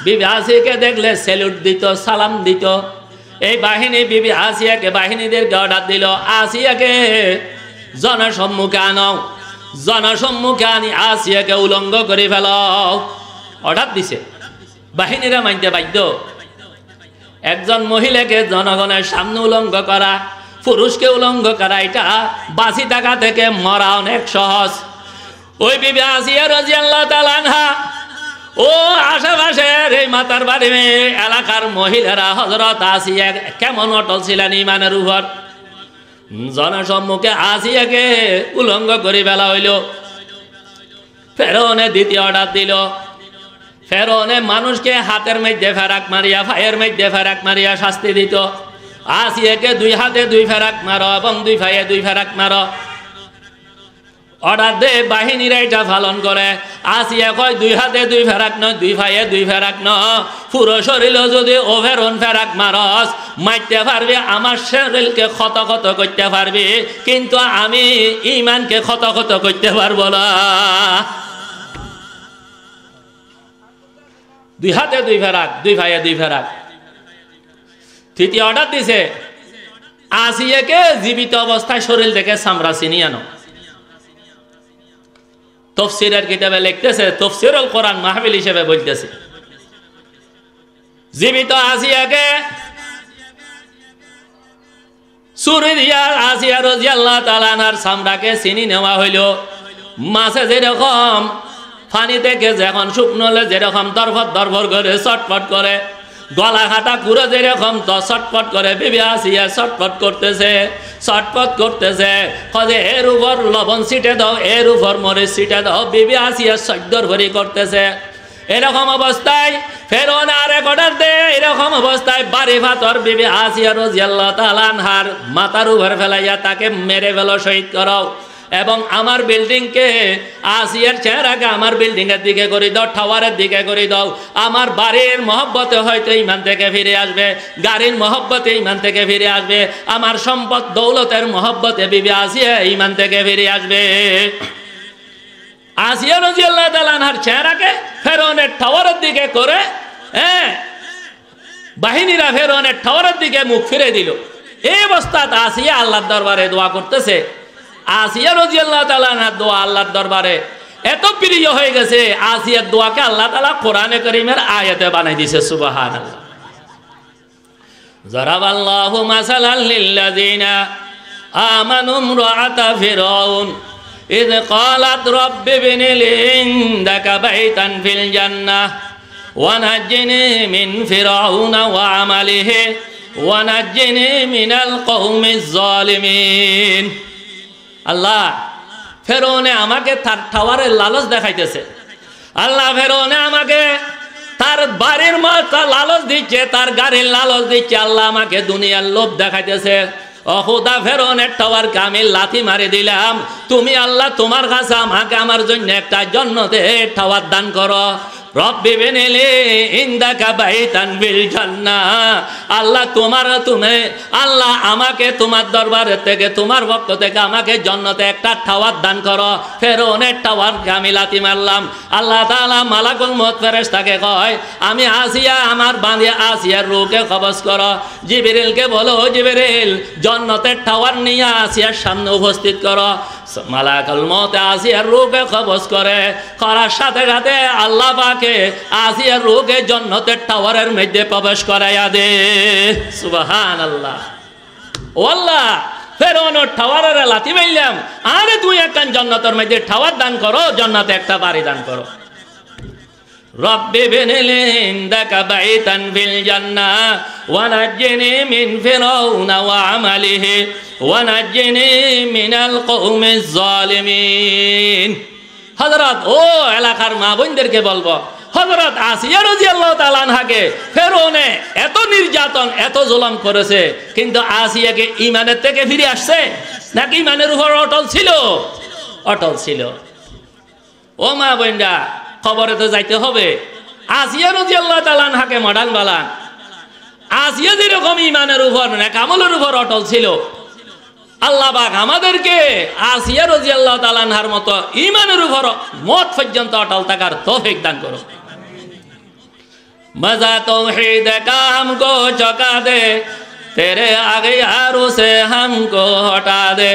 বিবি আসিয়াকে দেখলে স্যালুট দিত, সালাম দিত, এই বাহিনী বিবি আসিয়াকে বাহিনীদেরকে অর্ডার দিল আসিয়াকে জনসম্মুখে আনো, জনসম্মুখে আনি আসিয়াকে উলঙ্গ করে ফেল। অর্ডার দিছে, বাহিনীরা মানতে বাধ্য। একজন মহিলাকে জনগণের সামনে উলঙ্গ করা, পুরুষকে উলঙ্গ করা, এটা বাঁচি থাকা থেকে মরা অনেক সহজ। ওই বিবি আসিয়া রাদিয়াল্লাহু তাআলা আনহা ও আশেপাশের এই মাতার বাড়ি এলাকার মহিলারা হযরত আসিয়া কেমন অটল ছিলেন ঈমানের উপর, জনসম্মুখে আসিয়াকে উলঙ্গ করে ফেলা হইল। ফেরআউনে দ্বিতীয় অর্ডার দিল। ফেরআউনে মানুষকে হাতের মধ্যে ফেরাক মারিয়া, পায়ের মধ্যে ফেরাক মারিয়া শাস্তি দিত। আসিয়াকে দুই হাতে দুই ফেরাক মারো এবং দুই পায়ে দুই ফেরাক মারো। অর্ডার দে, বাহিনীরা এটা পালন করে। আসিয়া কয় দুই হাতে দুই ফেরাক নয়, দুই পায়ে দুই ফেরাক নয়, পুরো শরীরে যদি ওভারন ফেরাক মারস মারতে পারবি, আমার শরীরকে ক্ষত ক্ষত করতে পারবি, কিন্তু আমি ঈমানকে ক্ষত ক্ষত করতে পারবো না। দুই হাতে দুই ফেরাক, দুই পায়ে দুই ফেরাক। তৃতীয় অর্ডার দিছে আসিয়াকে জীবিত অবস্থায় শরীর থেকে চামড়া ছিনিয়ে আনো। তফসিরের কিতাবে লিখতেছে, তফসিরুল কোরআন মাহফিল হিসেবে বলতেছে, জীবিত আসিয়াকে ছুরি দিয়া আসিয়া রাদিয়াল্লাহু তাআলা আনহার চামড়াকে ছিনি নেওয়া হইল। মাছে যেরকম পানি থেকে যখন শুকনো হলে যেরকম দরফর দরফর করে চটপট করে, গলা কাটা কুড়ো যেরকম তো চটপট করে, বিবি আসিয়া চটপট করতেছে, চটপট করতেছে। কজে এর উপর লবণ ছিটে দাও, এর উপর মরিচ ছিটে দাও, বিবি আসিয়া সদ্যর ভরি করতেছে। এরকম অবস্থায় ফেরআউন আরেক অর্ডার দে, এরকম অবস্থায় বাড়ি ফাতর বিবি আসিয়া রাদিয়াল্লাহু তাআলা আনহার মাথার উপর ফেলাইয়া তাকে মেরে ফেলো, শহীদ করো। এবং আমার বিল্ডিংকে আসিয়ার চেহারাকে আমার বিল্ডিং এর দিকে করে দাও, টাওয়ারের দিকে করে দাও। আমার বাড়ির মহব্বতে হয়তো ঈমান থেকে ফিরে আসবে, গাড়ির মহব্বতে ঈমান থেকে ফিরে আসবে, আমার সম্পদ দৌলতের মহব্বতে বিবি আসিয়া ঈমান থেকে ফিরে আসবে। আসিয়া রাদিয়াল্লাহু তাআলা আনহার চেহারাকে ফেরআউনের টাওয়ারের দিকে করে, বাহিনীরা ফেরআউনের টাওয়ারের দিকে মুখ ফিরে দিল। এই অবস্থাতে আসিয়া আল্লাহর দরবারে দোয়া করতেছে। আসিয়া রাদিয়াল্লাহু তাআলা আনহার দোয়া আল্লাহর দরবারে এত প্রিয় হয়ে গেছে, আসিয়ার দোয়াকে আল্লাহ তাআলা কোরআনে কারীমের আয়াতে বানাই দিয়েছে। সুবহানাল্লাহ। যারাবাল্লাহু মাসালাল লিল্লাযিনা আমানু ইমরাআতা ফিরআউন ইয ক্বালাত রাব্বি ইবনি লি ইনদাকা বাইতান ফিল জান্নাহ ওয়া নাজ্জিনি মিন ফিরআউনা ওয়া আমালিহি ওয়া নাজ্জিনি মিনাল কওমিজ জালিমিন। আল্লাহ ফেরআউনে আমাকে তার টাওয়ারের লালচ দেখাইতেছে, আল্লাহ ফেরআউনে আমাকে তার বাড়ির মাথা লালচ দিচ্ছে, তার গাড়ির লালচ দিচ্ছে, আল্লাহ আমাকে দুনিয়ার লোভ দেখাইতেছে। ও খোদা, ফেরআউনের টাওয়ারকে আমি লাথি মারি দিলাম, তুমি আল্লাহ তোমার কাছে আমাকে আমার জন্য একটা জান্নাতে টাওয়ার দান করো। রব্বি ইবনি লি ইনদাকা বাইতান ফিল জান্নাহ। আল্লাহ তুমি আল্লাহ আমাকে তোমার দরবারে থেকে, তোমার পক্ষ থেকে আমাকে জান্নাতে একটা টাওয়ার দান করো। ফেরআউনের টাওয়ারকে আমি লাথি মারলাম। আল্লাহ তাআলা মালাকুল মউত ফেরেশতাকে কয়, আমি আসিয়া আমার বাঁধিয়া আসিয়ার রূহকে কবজ করো। জিবরিলকে বলো, জিবরিল জান্নাতের টাওয়ার নিয়ে আসিয়ার সামনে উপস্থিত করো। মালাকুল মউত আসিয়ার রূহকে কবজ করে, করার সাথে সাথে আল্লাহ পাকে আসিয়ার রূহকে জান্নাতের টাওয়ারের মধ্যে প্রবেশ করাইয়া দে। সুবহানাল্লাহ। ও আল্লাহ, ফেরাউনের টাওয়ারের লাথি মারলাম, আরে তুই একখান জান্নাতের মধ্যে টাওয়ার দান করো, জান্নাতে একটা বাড়ি দান করো। রব্বি বিনিলি ইনদাকা বাইতান ফিল জান্নাহ ওয়া নাজ্জিনি মিন ফিরাউনা ওয়া আমালিহি ওয়া নাজ্জিনি মিনাল কওমিজ জালিমিন। হযরত ও এলাকার মা বোনদেরকে বলবো, হযরত আসিয়া রাদিয়াল্লাহু তাআলা আনহাকে ফেরাউনে এত নির্যাতন এত জুলুম করেছে, কিন্তু আসিয়াকে ঈমানের থেকে ফিরে আসছে নাকি ঈমানের উপর অটল ছিল? অটল ছিল। ও মা বোনরা, কবরে তো যাইতে হবে। আসিয়া রাদিয়াল্লাহু তাআলা আনহাকে মডার্ন বালান, আসিয়া যেরকম ঈমানের উপর নেক আমলের উপর অটল ছিল, আল্লাহ পাক আমাদেরকে আসিয়া রাদিয়াল্লাহু তাআলা আনহার মতো ঈমানের উপর মত পর্যন্ত অটল থাকার তৌফিক দান করো। मज़ा तौहीद का हमको चौंका दे, तेरे आगे यारों से हमको हटा दे,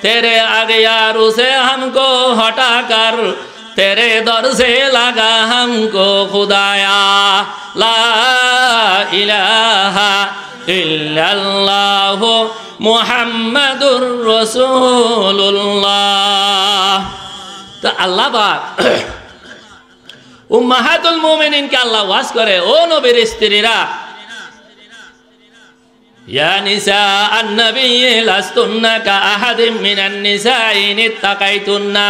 तेरे आगे यारों से हमको हटा कर तेरे दर से लगा हमको खुदाया, ला इलाहा इल्लल्लाह मुहम्मदुर रसूलुल्लाह। तो अल्लाह पाक উম্মাহাতুল মুমিনিনকে আল্লাহ ওয়াজ করে, ও নবীর স্ত্রীরা, ইয়া নিসা আন-নবী লাস্তুন্না কা আহাদিম মিনান নিসাই ইত্তাকাইতুন্না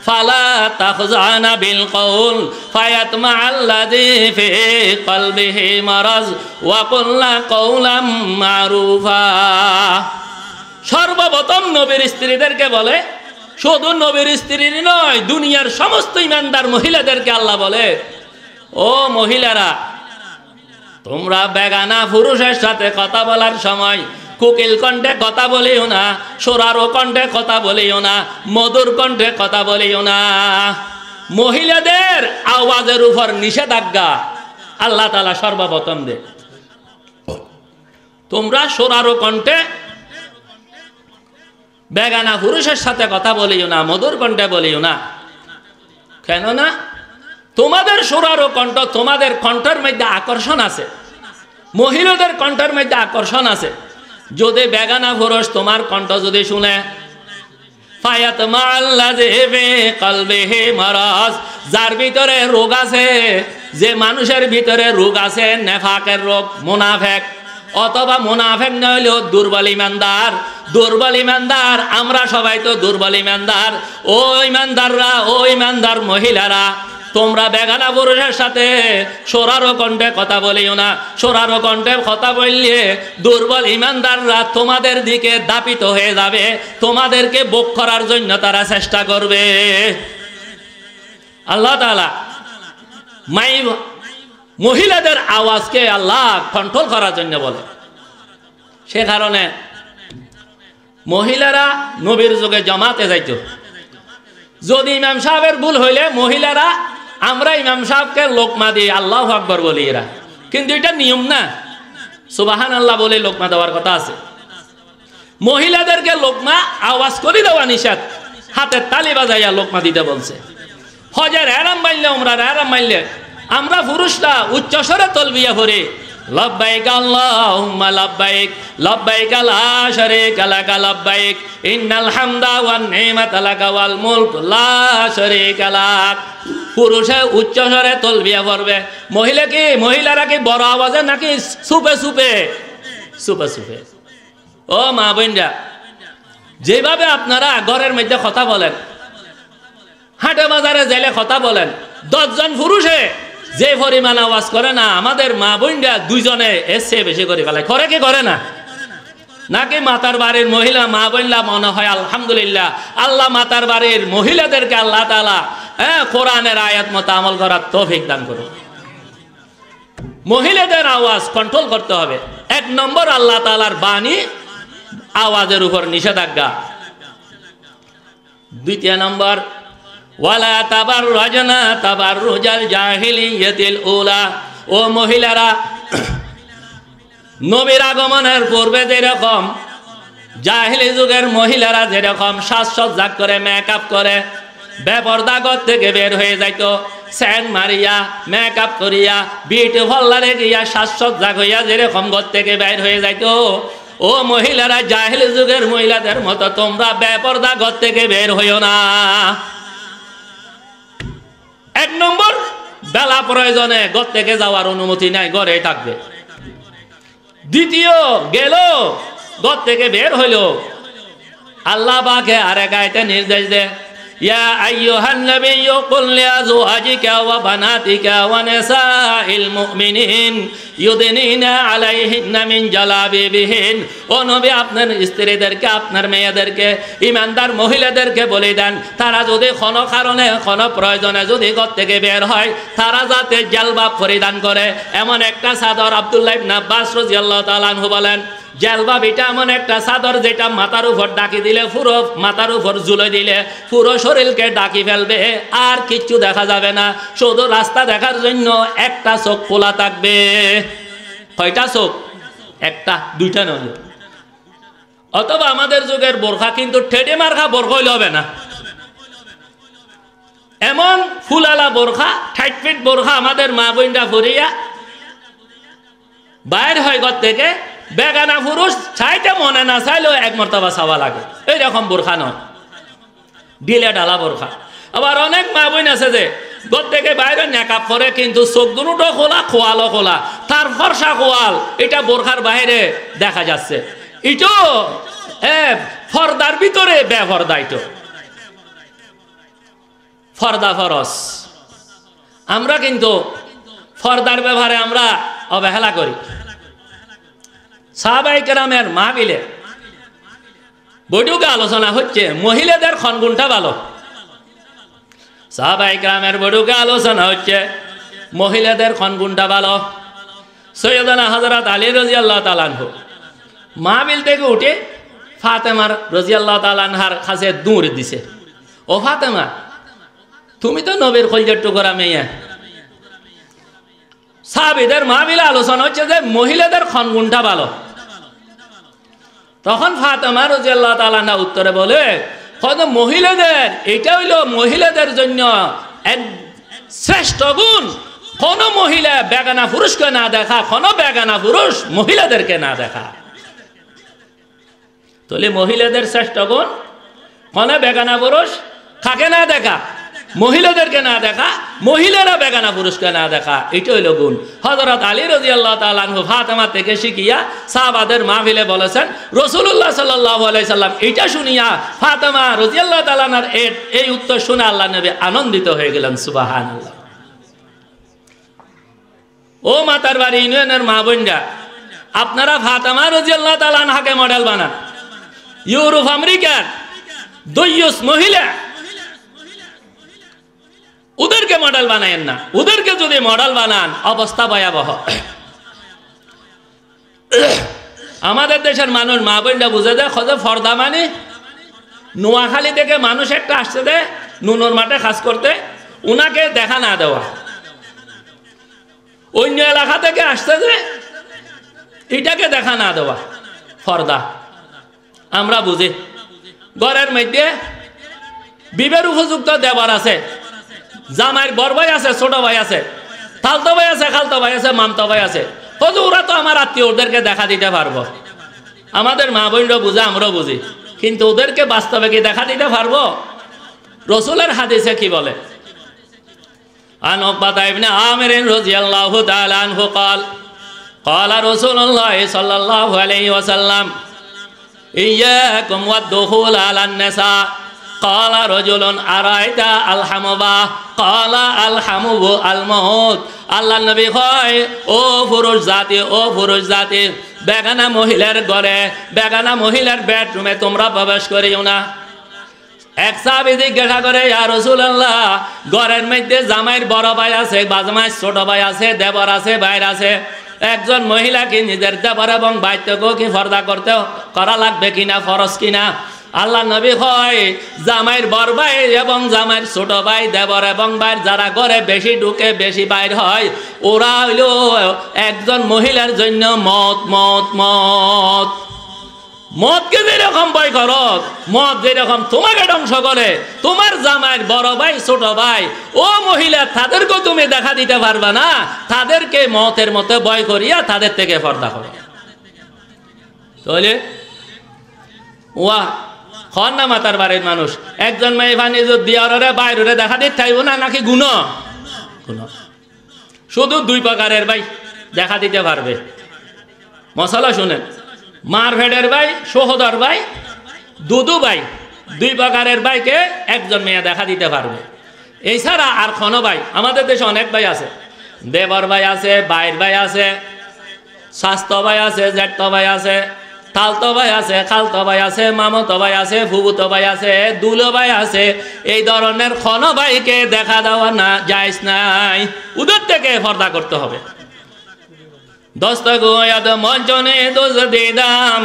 ফালা তাখজানা বিল কওল ফায়াতমাআল্লাযী ফি কলবিহি মারাজ ওয়া কুল্লা কওলাম মারুফা। সর্বপ্রথম নবীর স্ত্রীদেরকে বলে, শুধু নবীর স্ত্রী নয়, দুনিয়ার সমস্ত ইমানদার মহিলাদেরকে আল্লাহ বলে, ও মহিলারা, তোমরা বেগানা পুরুষের সাথে কথা বলার সময় কোকিল কণ্ঠে কথা বলিও না, সোরারো কণ্ঠে কথা বলিও না, মধুর কণ্ঠে কথা বলিও না। মহিলাদের আওয়াজের উপর নিষেধাজ্ঞা আল্লাহ তাআলা সর্বপ্রথম দে। তোমরা সোরারো কণ্ঠে বেগানা পুরুষের সাথে কথা বলিও না, মধুর কণ্ঠে বলিও না। কেননা তোমাদের সুরারো কণ্ঠ, তোমাদের কণ্ঠের মধ্যে আকর্ষণ আছে, মহিলাদের কণ্ঠের মধ্যে আকর্ষণ আছে। যদি বেগানা পুরুষ তোমার কণ্ঠ যদি শুনে, ফায়াতমাআল্লাযী ফি কলবিহি মারাজ, যার ভিতরে রোগ আছে, যে মানুষের ভিতরে রোগ আছে, নেফাকের রোগ, মুনাফিক, অথবা মুনাফিক না হলেও দুর্বল ইমানদার। দুর্বল ইমানদার, আমরা সবাই তো দুর্বল ইমানদার। ও ইমানদাররা, ও ইমানদার মহিলারা, তোমরা বেগানা পুরুষের সাথে সোরারো কণ্ঠে কথা বলিও না। সোরারো কণ্ঠে কথা বললে দুর্বল ইমানদাররা তোমাদের দিকে দাপিত হয়ে যাবে, তোমাদেরকে ভোগ করার জন্য তারা চেষ্টা করবে। আল্লাহ তাআলা মহিলাদের আওয়াজকে আল্লাহ কন্ট্রোল করার জন্য বলে। সে কারণে মহিলারা নবীর যুগে জামাতে যাইত। যদি ইমাম সাহেবের ভুল হইলে মহিলারা, আমরা ইমাম সাহেবকে লোকমা দিই, আল্লাহু আকবার বলি এরা, কিন্তু এটা নিয়ম না। সুবহানাল্লাহ বলে লোকমা দেওয়ার কথা আছে। মহিলাদেরকে লোকমা আওয়াজ করে দেওয়া নিষেধ, হাতের তালি বাজাইয়া লোকমা দিতে বলছে। হজের এরাম মাইলে, উমরার এরাম মাইলে আমরা পুরুষরা উচ্চ স্বরে তলবিয়া পড়ি, লব্বাইক আল্লাহুম্মা লব্বাইক, লব্বাইক লা শারীকা লাকা লব্বাইক, ইন্নাল হামদা ওয়ান নি'মাতা লাকা ওয়াল মুলক লা শারীকা লাক। পুরুষে উচ্চ স্বরে তলবিয়া পড়বে, মহিলারা কি বড় আওয়াজে নাকি সুপে সুপে? সুপে সুপে। ও মা বোনরা, যেভাবে আপনারা ঘরের মধ্যে কথা বলেন, হাটে বাজারে গেলে কথা বলেন, 10 জন পুরুষে যে পরিমাণ আওয়াজ করে না, আমাদের মা বোনরা দুইজনে এর চেয়ে বেশি করে ফেলে। করে কি করে না? নাকি মাতার বাড়ির মহিলা মা বোনরা মনে হয় আলহামদুলিল্লাহ, আল্লাহ মাতার বাড়ির মহিলাদেরকে আল্লাহ তাআলা কোরআনের আয়াত মতো আমল করার তৌফিক দান করুন। মহিলাদের আওয়াজ কন্ট্রোল করতে হবে। 1 নম্বর আল্লাহ তাআলার বাণী, আওয়াজের উপর নিষেধাজ্ঞা। 2 নম্বর, ওয়ালা তাবাররাজনা তাবাররুজাল জাহিলিয়াতিল উলা। ও মহিলারা, নবীর আগমনের পূর্বে যেরকম জাহেলি যুগের মহিলারা যেরকম সাজসজ্জা করে মেকআপ করে বেপরদা ঘর থেকে বের হয়ে যাইতো স্যান মারিয়া মেকআপ করিয়া বিউটি পার্লারে গিয়া সাজসজ্জা হইয়া যেরকম ঘর থেকে বের হয়ে যাইতো ও মহিলারা জাহেলি যুগের মহিলাদের মতো তোমরা বেপরদা ঘর থেকে বের হইও না। এক নম্বর, বেলা প্রয়োজনে ঘর থেকে যাওয়ার অনুমতি নাই, ঘরে থাকবে। দ্বিতীয়, গেল ঘর থেকে বের হইল, আল্লাহ পাকে আরেক আয়াতে নির্দেশ দেয়, ইয়া আইয়ুহান নাবিয়্যু কুল লিআজওয়াজিকা ওয়া বানাতিকা ওয়া নিসাইল মুমিনিন ইউদনিনা আলাইহিন্না মিন জালাবিবিহিন। ও নবী, আপনার স্ত্রীদেরকে, আপনার মেয়েদেরকে, ইমানদার মহিলাদেরকে বলে দেন, তারা যদি কোনো কারণে কোনো প্রয়োজনে যদি ঘর থেকে বের হয়, তারা যাতে জালবাব পরিধান করে। এমন একটা চাদর, আব্দুল্লাহ ইবনে আব্বাস রাদিয়াল্লাহু তাআলা আনহু বলেন, জালবাব এটা এমন একটা চাদর যেটা মাথার উপর ডাকি দিলে, পুরো মাথার উপর ঝুলে দিলে পুরো শরীরকে ডাকি ফেলবে, আর কিচ্ছু দেখা যাবে না, শুধু রাস্তা দেখার জন্য একটা চোখ খোলা থাকবে। কয়টা চোখ? একটা, দুইটা নয়। অথবা আমাদের যুগের বোরখা কিন্তু ঠেডে মার্কা বোরখা হইলে হবে না, এমন ফুলালা বোরখা, 60 ফিট বোরখা আমাদের মা বোনরা পরিয়া বাইর হয় ঘর থেকে। বেগানা পুরুষ চাইতে মনে না চাইলেও এক মর্তবা চাওয়া লাগে, এইরকম বোরখা নয়, ঢিলে ডালা বোরখা। আবার অনেক মা বোন আছে যে ঘর থেকে বাইরে নেকাপ করে কিন্তু চোখ দুটো খোলা, খোয়ালও খোলা, তার ফর্সা খোয়াল এটা বোরখার বাইরে দেখা যাচ্ছে। ইটো ফর্দার ভিতরে বেফর্দা, ইটো ফর্দা ফরস। আমরা কিন্তু ফর্দার ব্যবহারে আমরা অবহেলা করি। সাহাবায়ে কেরামের মাহফিলে বৈঠকে আলোচনা হচ্ছে মহিলাদের ক্ষণগুণটা ভালো। সাহাবায়ে কেরামের বৈঠকে আলোচনা হচ্ছে মহিলাদের ক্ষণগুণটা ভালো। সৈয়দনা হযরত আলী রাদিয়াল্লাহু তাআলা আনহু মাহফিল থেকে উঠে ফাতেমার রাদিয়াল্লাহু তাআলা আনহার কাছে দৌড় দিছে, ও ফাতেমা, তুমি তো নবীর কলিজার টুকরা মেয়ে। সাহাবীদের মাহফিলে আলোচনা হচ্ছে যে মহিলাদের ক্ষণগুণটা ভালো। তখন ফাতেমা রাদিয়াল্লাহু তাআলা আনহা উত্তরে বলে, হয়তো মহিলাদের এটা হইল মহিলাদের জন্য এক শ্রেষ্ঠ গুণ, কোন মহিলা বেগানা পুরুষকে না দেখা, কোন বেগানা পুরুষ মহিলাদেরকে না দেখা। তাহলে মহিলাদের শ্রেষ্ঠ গুণ, কোন বেগানা পুরুষ কাকে না দেখা, মহিলাদেরকে না দেখা, মহিলারা বেগানা পুরুষকে না দেখা, এটা হইল গুণ। হযরত আলী রাদিয়াল্লাহু তাআলা আনহু ফাতেমা থেকে শিখিয়া সাহাবাদের মাহফিলে বলেছেন, রাসূলুল্লাহ সাল্লাল্লাহু আলাইহি সাল্লাম এটা শুনিয়া ফাতেমা রাদিয়াল্লাহু তাআলা আনহার এই উত্তর শুনে আল্লাহ নবী আনন্দিত হয়ে গেলেন। সুবহানাল্লাহ। ও মাতার বাড়ি ইউনিয়নের মা বোনরা, আপনারা ফাতেমা রাদিয়াল্লাহু তাআলা আনহাকে মডেল বানান। ইউরোপ আমেরিকার দইয়ুস মহিলা, ওদেরকে মডেল বানায়েন না। ওদেরকে যদি মডেল বানান অবস্থা ভয়াবহ। আমাদের দেশের মানুষ মা বোনরা বুঝে যায় খোঁজে ফর্দা মানে নোয়াখালী থেকে মানুষ একটা আসছে যে নুনোর মাঠে কাজ করতে, উনাকে দেখা না দেওয়া। অন্য এলাকা থেকে আসছে যে এটাকে দেখা না দেওয়া, ফর্দা। আমরা বুঝি ঘরের মধ্যে বিবের উপযুক্ত দেবর আছে, জামাইয়ের বড় ভাই আছে, ছোট ভাই আছে, তালতো ভাই আছে, খালতো ভাই আছে, মামতো ভাই আছে। ওরা তো আমার আত্মীয়, ওদেরকে দেখা দিতে পারবো। আমাদের মা বোনরা বুঝে, আমরাও বুঝি, কিন্তু ওদেরকে বাস্তবে কি দেখা দিতে পারবো? রাসূলের হাদিসে কি বলে? আন উকবাতা ইবনে আমির রাদিয়াল্লাহু তাআলা আনহু قال قال رسول الله صلى الله عليه وسلم إياكم والدخول على النساء قال رجل أرأيت الحموا قال الحمو الموت। আল্লাহ নবী কয়, ও পুরুষ জাতি, ও পুরুষ জাতি, বেগানা মহিলার ঘরে, বেগানা মহিলার বেডরুমে তোমরা প্রবেশ করিও না। এক সাহাবী জিজ্ঞাসা করে, ইয়া রাসূলুল্লাহ, ঘরের মধ্যে জামাইয়ের বড় ভাই আছে, জামাইয়ের ছোট ভাই আছে, দেবর আছে, ভাইর আছে, একজন মহিলাকে নিজের দেবর এবং ভাইকেও কি পর্দা করা লাগবে কিনা, ফরজ কিনা? আল্লাহ নবী কয়, জামাইয়ের বড় ভাই এবং জামাইয়ের ছোট ভাই, দেবর এবং ভাই যারা ঘরে বেশি ঢুকে বেশি বাইর হয়, ওরা হইল একজন মহিলার জন্য মত মত মত। মদকে যেরকম ভয় করো, মদ যেরকম তোমাকে ধ্বংস করে, তোমার জামাইয়ের বড় ভাই ছোট ভাই ও মহিলা তাদেরকেও তুমি দেখা দিতে পারবা না, তাদেরকে মতের মতো ভয় করিয়া তাদের থেকে পর্দা করো। তাহলে ওয়া খন না মাতার বাড়ির মানুষ একজন মেয়ে পানি দিয়ারে বাইরে দেখা দিতে চাইব না নাকি গুণ? শুধু দুই প্রকারের ভাই দেখা দিতে পারবে। মশলা শুনেন, মার ভেডের ভাই, সহোদর ভাই, দুদু ভাই, দুই প্রকারের ভাইকে একজন মেয়ে দেখা দিতে পারবে। এছাড়া আর কোনো ভাই, আমাদের দেশে অনেক ভাই আছে, দেবর ভাই আছে, ভাইয়ের ভাই আছে, স্বাস্থ্য ভাই আছে, জ্যাঠ ভাই আছে, তালতো ভাই আছে, খালতো ভাই আছে, মামতো ভাই আছে, ফুবুতো ভাই আছে, দুলো ভাই আছে। এই ধরনের কোনো ভাইকে দেখা দেওয়া না যাইজ নাই, ওদের থেকে পর্দা করতে হবে। দস্তক হইয়াদ মঞ্চনে দোষ দিদাম,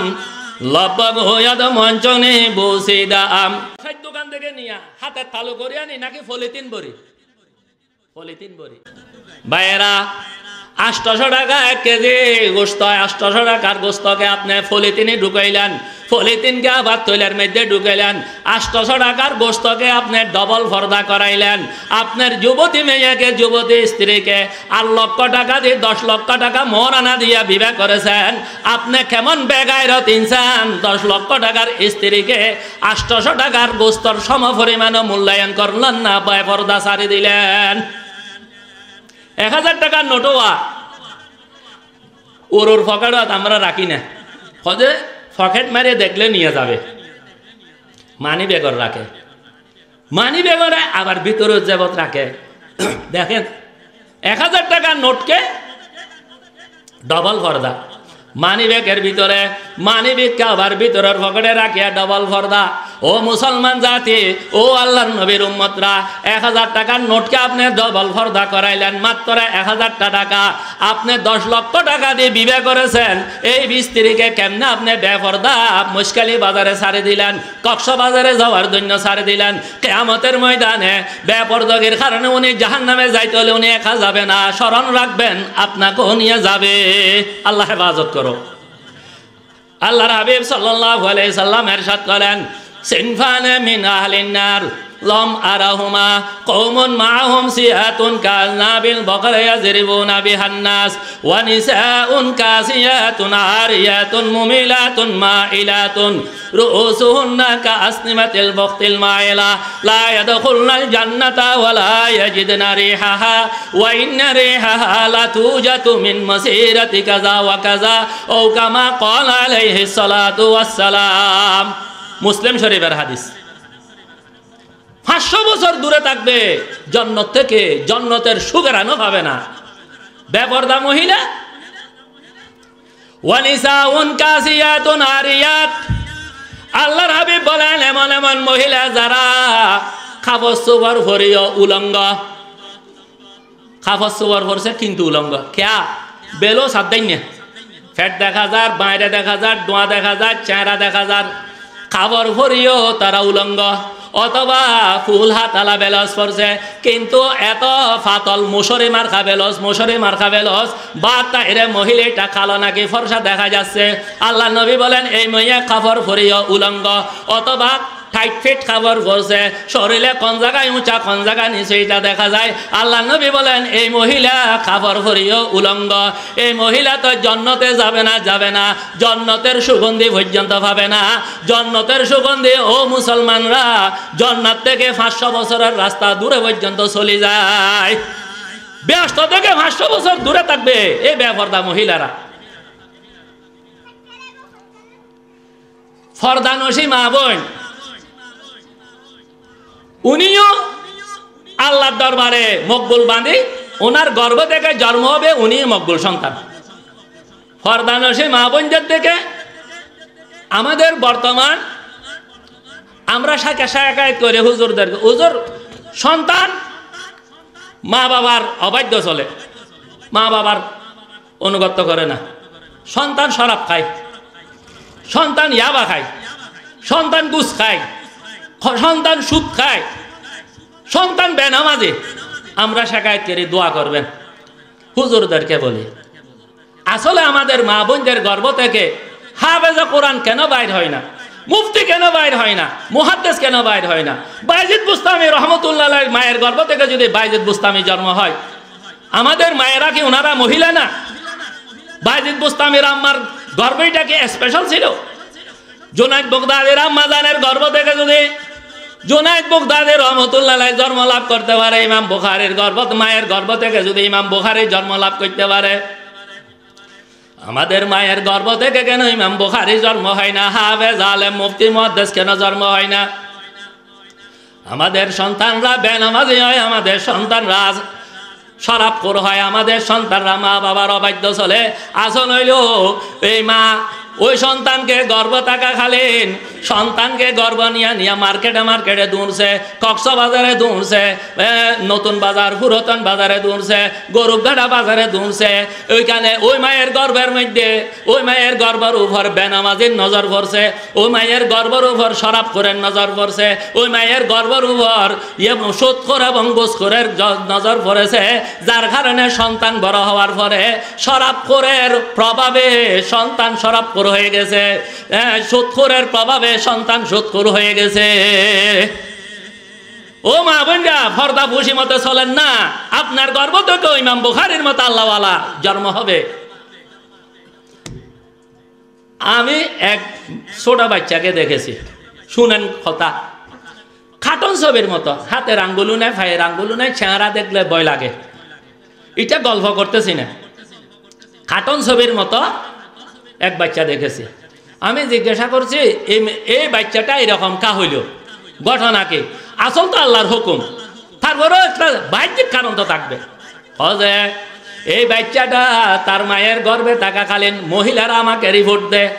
লব্বক হইয়াদ মঞ্চনে বসে দাম। দোকান থেকে নিয়া হাতে তালু করিয়া নি নাকি পলিথিন বড়ি, পলিথিন বড়ি। ভাইয়েরা 800 টাকা 1 কেজি গোস্ত, 800 টাকার গোস্তকে আপনি পলিথিনে ঢুকাইলেন, পলিথিনকে আবার তৈলের মধ্যে ঢুকাইলেন, 800 টাকার গোস্তকে আপনি ডবল পর্দা করাইলেন। আপনার যুবতী মেয়েকে, যুবতী স্ত্রীকে 8 লক্ষ টাকা দিয়ে 10 লক্ষ টাকা মোহরানা দিয়া বিবাহ করেছেন। আপনি কেমন বেগায়রত ইনসান, 10 লক্ষ টাকার স্ত্রীকে 800 টাকার গোস্তর সম পরিমাণও মূল্যায়ন করলেন না, পর্দা ছাড়ি দিলেন। 1000 টাকার নোটোয়া ওর পকেটত আমরা রাখি না, খোঁজে পকেট মারে দেখলে নিয়ে যাবে। মানি বেগর রাখে, মানি বেগরে আবার ভিতরের জেবত রাখে। দেখেন 1000 টাকার নোটকে ডবল পর্দা, মানি ব্যাগের ভিতরে, মানি ব্যাগকে আবার ভিতরের পকেটে রাখিয়া ডবল পর্দা। ও মুসলমান জাতি, ও আল্লাহর নবীর উম্মতরা, 1000 টাকার নোটকে আপনি ডবল পর্দা করাইলেন, মাত্র 1000 টাকা। আপনি 10 লক্ষ টাকা দিয়ে বিবাহ করেছেন, এই স্ত্রীকে কেমনে আপনি বেপর্দা মুশকালি বাজারে ছাড়ে দিলেন, কক্সবাজারে যাওয়ার জন্য ছাড়ে দিলেন। কিয়ামতের ময়দানে বেপরদগির কারণে উনি জাহান্নামে যাইতে হলে উনি একা যাবে না, স্মরণ রাখবেন আপনাকেও নিয়ে যাবে। আল্লাহ হেফাজত করো। আল্লাহর হাবিব সাল্লাল্লাহু আলাইহি সাল্লাম ইরশাদ করেন, সিনফানে মিন আহলিন নার লম আরাহুমা কওমুন মাআহুম সিয়াতুন কাযনাবিল বাকরা ইয়াজরিবুনা বিহান নাস ওয়া নিসাউন কাসিয়াতুন আরিয়াতুন মুমিলাতুন মাইলাতুন রুউসুহুন্না কাআসনিমাতিল বখতিল মাইলা লা ইয়াদখুলুনাল জান্নাতা ওয়া লা ইয়াজিদুনা রিহাহা ওয়া ইন্না রিহাহা লা তুজাতু মিন মাসিরাতি কাযা ওয়া কাযা ও কামা ক্বালা আলাইহিস সালাতু ওয়াস সালাম। মুসলিম শরীফের হাদিস। 500 বছর দূরে থাকবে জান্নাত থেকে, জান্নাতের সুগরানও পাবে না। বেপরদা মহিলা, ওয়ানিসাউন কাসিয়াতুন আরিয়াত, আল্লাহর হাবিব বলেন এমন এমন মহিলা যারা কাপড় চোপড় পরিয়া উলঙ্গ, কাপড় চোপড় পরছে কিন্তু উলঙ্গ। কেয়া বেলো সাদ্দাইন, ফ্যাট দেখা যার, বাইরে দেখা যার, ডোয়া দেখা যার, চেহারা দেখা যার, কাপড় পরিও তারা উলঙ্গ, অথবা ফুল হাতালা বেলস পরছে কিন্তু এত ফাতল মুসরি মার্কা বেলস, মুসরি মার্কা বেলস বা তাইরে মহিলাটা কালো নাকি ফর্সা দেখা যাচ্ছে। আল্লাহ নবী বলেন এই মেয়ে কাপড় পরিও উলঙ্গ, অথবা টাইট ফিট কাপড় পরছে, শরীরে কোন জায়গায় উঁচা কোন জায়গায় নিচে এটা দেখা যায়। আল্লাহ নবী বলেন এই মহিলা কাপড় পরিও উলঙ্গ, এই মহিলা তো জান্নাতে যাবে না, যাবে না, জান্নাতের সুগন্ধি পর্যন্ত পাবে না। জান্নাতের সুগন্ধি ও মুসলমানরা জান্নাত থেকে 500 বছরের রাস্তা দূরে পর্যন্ত চলে যায়। ব্যস্ত থেকে 500 বছর দূরে থাকবে এই বেপরদা মহিলারা। ফরদানসী মা বোন, উনিও আল্লাহর দরবারে মকবুল বাঁধি, ওনার গর্ভ থেকে জন্ম হবে উনি মকবুল সন্তান। ফরদানসী মা বোনদের থেকে আমাদের বর্তমান আমরা শাকায়ত করে হুজুরদের, হুজুর সন্তান মা বাবার অবাধ্য চলে, মা বাবার অনুগত্য করে না, সন্তান শরাব খায়, সন্তান ইয়াবা খায়, সন্তান ঘুষ খায়, সন্তান সুদ খায়, সন্তান বেনামাজি। আমরা শাকায়ত করে দোয়া করবেন। হুজুরদেরকে বলি আসলে আমাদের মা বোনদের গর্ভ থেকে হাফেজে কোরআন কেন বাইর হয় না? মুফতি কেন বাইর হয় না? মুহাদ্দিস কেন বাইর হয় না? বাইজিদ বুস্তামি রহমতুল্লাহ আলাইহির মায়ের গর্ভ থেকে যদি বাইজিদ বুস্তামি জন্ম হয়, আমাদের মায়েরা কি ওনারা মহিলা না? বাইজিদ বুস্তামির আম্মার গর্ভটা কি স্পেশাল ছিল? জুনাইদ বাগদাদির আম্মা জানের গর্ভ থেকে যদি জুনাইদ বাগদাদি রহমতুল্লাহ আলাইহি জন্ম লাভ করতে পারে, ইমাম বুখারীর গর্ভ মায়ের গর্ভ থেকে যদি ইমাম বুখারী জন্ম লাভ করতে পারে, আমাদের মায়ের গর্ভ থেকে কেন ইমাম বুখারী জন্ম হয় না? হাফেজ আলেম মুফতি মুহাদ্দিস কেন জন্ম হয় না? আমাদের সন্তানরা বেনামাজি হয়, আমাদের সন্তানরা শরাবখোর হয়, আমাদের সন্তানরা মা বাবার অবাধ্য চলে। আসল হইল এই মা ওই সন্তানকে গর্ভ থাকাকালীন সন্তানকে গর্ভ নিয়ে মার্কেটে দৌড়ছে, কক্সবাজারে দৌড়ছে, নতুন বাজার পুরাতন বাজারে দৌড়ছে, গরুঘাটা বাজারে দৌড়ছে। ওইখানে ওই মায়ের গর্ভের মধ্যে ওই মায়ের গর্ভের উপর বেনামাজির নজর পড়ছে, ওই মায়ের গর্ভের উপর শরাবখোরের নজর পড়ছে, ওই মায়ের গর্ভের উপর সুদখোর এবং ঘুষখোরের নজর পড়েছে, যার কারণে সন্তান বড় হওয়ার পরে শরাবখোরের প্রভাবে সন্তান শরাবখোর হয়ে গেছে, সুদখোরের প্রভাবে সন্তান সুদখোর হয়ে গেছে। ও মা বোনরা, ফর্দা ফুসি মতো চলেন না। আপনার গর্ভ থেকে ইমাম বুখারীর মতো আল্লাহওয়ালা জন্ম হবে। আমি এক ছোট বাচ্চাকে দেখেছি, শুনেন কথা, খাটন ছবির মতো, হাতের আঙ্গুলও নাই, পায়ের আঙ্গুলও নাই, চেহারা দেখলে ভয় লাগে। এটা গল্প করতেছি না, খাটন ছবির মতো এক বাচ্চা দেখেছি। আমি জিজ্ঞাসা করছি এই বাচ্চাটা এরকম কা হইল, ঘটনা কি? আসল তো আল্লাহর হুকুম, তারপরেও একটা বাহ্যিক কারণ তো থাকবে। যে এই বাচ্চাটা তার মায়ের গর্ভে থাকাকালীন মহিলারা আমাকে রিপোর্ট দেয়,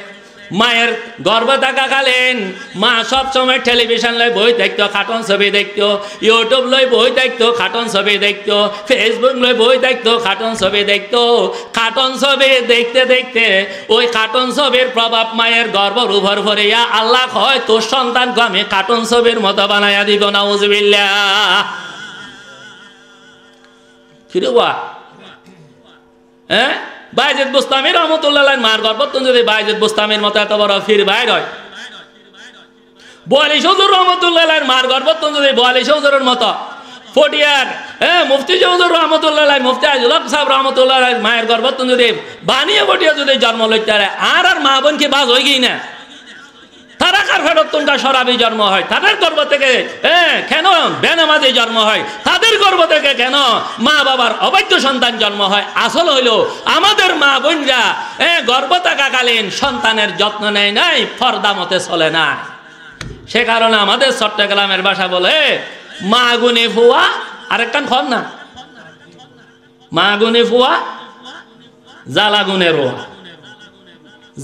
মায়ের গর্ভে থাকাকালীন মা সবসময় টেলিভিশন লই বই দেখতো, খাটন ছবি দেখতো, ইউটিউব লই বই দেখতো, খাটন ছবি দেখতো, ফেসবুক লই বই দেখতো, খাটন ছবি দেখতো। খাটন ছবি দেখতে দেখতে ওই খাটন ছবির প্রভাব মায়ের গর্ভের উপর পড়িয়া আল্লাহ কয় তোর সন্তানকে আমি খাটন ছবির মতো বানাইয়া দিব। নাউজুবিল্লাহ। কিরে বা বাইজিদ বুস্তামি রহমতুল্লাহ আলাইহির মার গর্ভত যদি বাইজিদ বুস্তামির মতো এত বড় ফির বাইর হয়, বোয়ালিশ হুজুর রহমতুল্লাহ আলাইহির মার গর্ভত যদি বোয়ালিশ হুজুরের মতো ফটিয়ার মুফতি হুজুর রহমতুল্লাহ আলাইহি, মুফতি আজল হক সাহেব রহমতুল্লাহ আলাইহির মায়ের গর্ভত যদি বানিয়ে ফটিয়া যদি জন্ম লইতে পারে, আর মা বোন কি বাজ হয়ে গই না? তারা কার ফেরত তোমরা শরাবি জন্ম হয়, তাদের গর্ভ থেকে কেন বেনামাজি জন্ম হয়, তাদের গর্ভ থেকে কেন মা বাবার অবৈধ সন্তান জন্ম হয়? আসল হইল আমাদের মা বোনরা গর্ভ থাকাকালীন সন্তানের যত্ন নেয় নাই, ফর্দা মতে চলে না। সে কারণে আমাদের চট্টগ্রামের ভাষা বলে মা গুনে ফুয়া, আরেকখান খন না, মা গুনে ফুয়া জ্বালা গুনে রোয়া।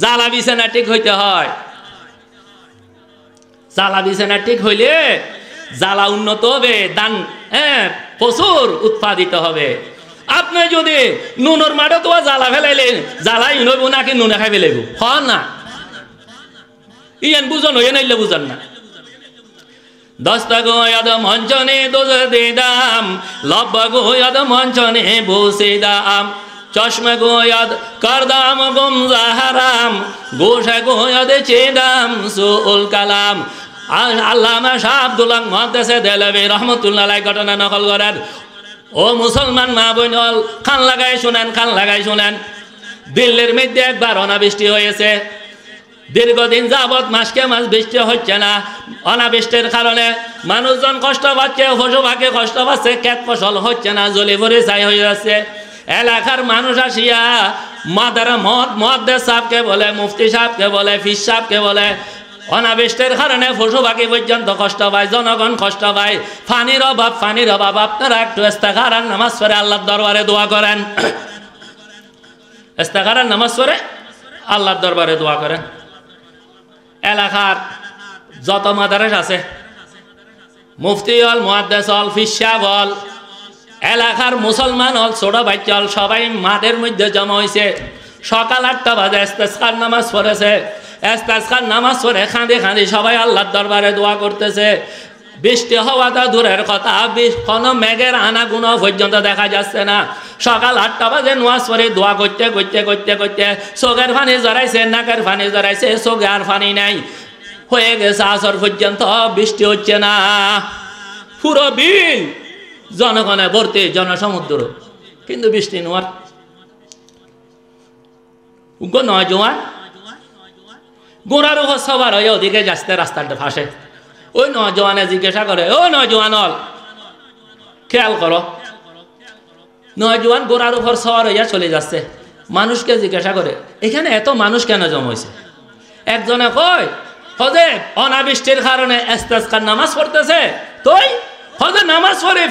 জ্বালা বিছানা ঠিক হইতে হয়, জ্বালা বিছানা ঠিক হইলে জ্বালা উন্নত হবে, দান প্রচুর উৎপাদিত হবে। আপনি যদি নুনের মাঠে তো জ্বালা ফেলাইলেন, জ্বালাই নইব নাকি নুনে খাই ফেলাইব? হন না, ইয়ান বুঝন হইয়া নাইলে বুঝান না। দস্তা গোয়াদ মঞ্চনে দোজ দিদাম, লব্বা গোয়াদ মঞ্চনে বসে দাম, চশমা গোয়াদ করদাম গুম জাহারাম, গোসা গোয়াদ চেদাম সুল কালাম। আল্লামা শাহ আব্দুল্লাহ মুহাদ্দিসে দেহলভী রহমতুল্লাহ আলাইহি ঘটনা নকল করেন। ও মুসলমান মা বোন, কান লাগাই শুনেন, কান লাগাই শুনেন। দিল্লির মধ্যে একবার অনাবৃষ্টি হয়েছে, দীর্ঘদিন যাবৎ মাসকে মাস বৃষ্টি হচ্ছে না। অনাবৃষ্টির কারণে মানুষজন কষ্ট পাচ্ছে, পশু পাখি কষ্ট পাচ্ছে, ক্ষেত ফসল হচ্ছে না, জ্বলে পড়ে ছাই হয়ে যাচ্ছে। এলাকার মানুষ আসিয়া মুহাদ্দিস সাহেবকে বলে, মুফতি সাহেবকে বলে, ফিস সাহেবকে বলে, অনাবৃষ্টির কারণে পশু পাখি পর্যন্ত কষ্ট পায়, জনগণ কষ্ট পায়, পানির অভাব, পানির অভাব। আপনারা একটু ইস্তেখারার নামাজ পড়ে আল্লাহর দরবারে দোয়া করেন, ইস্তেখারার নামাজ পড়ে আল্লাহর দরবারে দোয়া করেন। এলাকার যত মাদ্রাসা আছে, মুফতি হল, মুহাদ্দিস হল, ফিস সাহেব হল, এলাকার মুসলমান হল, ছোট বাচ্চা হল, সবাই মাঠের মধ্যে জমা হয়েছে। সকাল 8টা বাজে ইস্তেসকার নামাজ পড়েছে। ইস্তেসকার নামাজ পড়ে খাঁদি খাঁদি সবাই আল্লাহর দরবারে দোয়া করতেছে। বৃষ্টি হওয়াটা দূরের কথা, কোনো মেঘের আনাগুনো পর্যন্ত দেখা যাচ্ছে না। সকাল 8টা বাজে নামাজ পড়ে দোয়া করতে করতে করতে করতে চোখের পানি জড়াইছে, নাকের পানি জড়াইছে, চোখে আর পানি নাই, হয়ে গেছে আসর পর্যন্ত বৃষ্টি হচ্ছে না। পুরো বিল জনগণে ভর্তি, জনসমুদ্র, কিন্তু বৃষ্টি নোয়ার। নয়জোয়ান গোড়ার উপর সবার হয়ে ওদিকে যাচ্ছে রাস্তাটা ফাঁসে। ওই নয়জোয়ানে জিজ্ঞাসা করে, ও নয়জোয়ান হল, খেয়াল করো। নয়জোয়ান গোড়ার উপর সবার হইয়া চলে যাচ্ছে, মানুষকে জিজ্ঞাসা করে এখানে এত মানুষ কেন জমাইছে? একজনে কয়, হজে অনাবৃষ্টির কারণে ইস্তেসকার নামাজ পড়তেছে, তুই হজে নামাজ পড়ে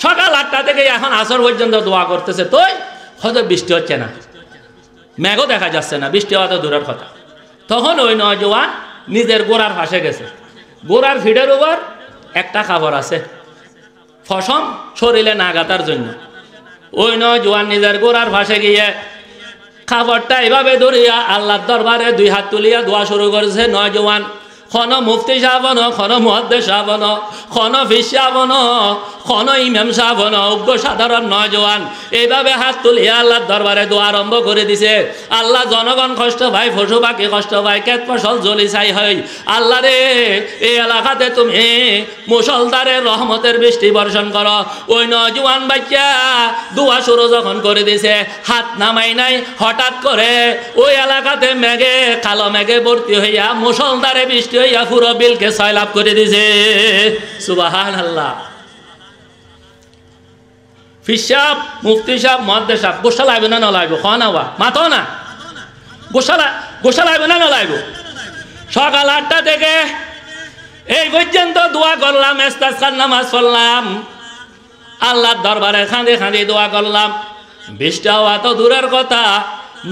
সকাল 8টা থেকে এখন আসর পর্যন্ত দোয়া করতেছে, তুই হজে বৃষ্টি হচ্ছে না, মেঘও দেখা যাচ্ছে না, বৃষ্টি হওয়া তো দূরের কথা। তখন ওই নয়জোয়ান নিজের গোড়ার ফাঁসে গেছে, গোড়ার ফিডের উপর একটা কাপড় আছে ফসম শরীরে না গাতার জন্য। ওই নয়জোয়ান নিজের গোড়ার ফাঁসে গিয়ে কাপড়টা এভাবে ধরিয়া আল্লাহর দরবারে 2 হাত তুলিয়া দোয়া শুরু করেছে। নয়জোয়ান খন মুফতি সাহবন, খন মুহাদ্দিস সাহবন, খন ফিস সাহবন, খন ইমাম সাহবন, উগ্র সাধারণ নয়জোয়ান এইভাবে হাত তুলিয়া আল্লাহর দরবারে দোয়া আরম্ভ করে দিছে। আল্লাহ, জনগণ কষ্ট পায়, পশু পাখি কষ্ট পায়, ক্ষেত ফসল জলি ছাই হয়, আল্লাহ রে এই এলাকাতে তুমি মুসলধারে রহমতের বৃষ্টি বর্ষণ করো। ওই নয়জোয়ান বাচ্চা দোয়া শুরু যখন করে দিছে, হাত নামাই নাই, হঠাৎ করে ওই এলাকাতে মেঘে, কালো মেঘে ভর্তি হইয়া মুসলধারে বৃষ্টি হইয়া পুরো বিলকে সয়লাভ করে দিছে। সুবহানাল্লাহ। ফিস সাহেব, মুফতি সাহেব, মুহাদ্দিস সাহেব গোসা লাগবে না লাগবে? খ না বা মাতো না, গোসা লাগবে না লাগবে? সকাল 8টা থেকে এই পর্যন্ত দোয়া করলাম, ইস্তেসকার নামাজ পড়লাম, আল্লাহর দরবারে খাঁদে খাঁদে দোয়া করলাম, বৃষ্টি হওয়া তো দূরের কথা,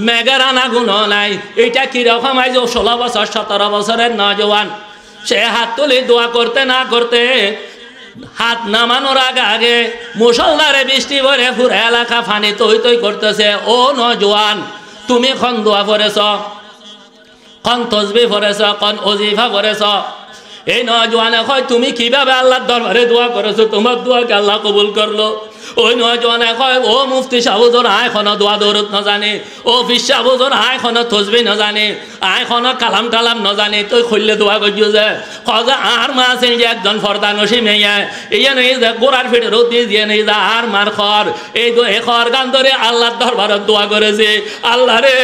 মেঘের আনা গুণ নাই। এইটা কিরকম? আজ 16 বছর 17 বছরের নয়জোয়ান, সে হাত তুলে দোয়া করতে না করতে হাত নামানোর আগে মুসলধারে বৃষ্টি ভরে পুরো এলাকা ফানি তৈ তৈ করতেছে। ও নয়জোয়ান, তুমি খন দোয়া পড়েছ, খন তসবিহ পড়েছ, খন ওজিফা পড়েছ? এই নয়জোয়ানে কয়, তুমি কিভাবে আল্লাহর দরবারে দোয়া করেছো, তোমার দোয়াকে আল্লাহ কবুল করলো? ওই নয়জোয়ানে কয়, ও মুফতি সাহুজোর আয় খন দোয়া দৌড়ত ন জানে, ও ফিস সাহুজোর আয় খন তসবি ন জানে, আয় খন কালাম টালাম ন জানে, তুই খুললে দোয়া করছো যে? কজা আর মা আছে যে একজন ফর্দা নসি মেয়ে, এই নেই যে গোড়ার ফিটে রতি দিয়ে নেই যে আর মার খর, এই খর গান ধরে আল্লাহর দরবারে দোয়া করেছে। আল্লাহ রে,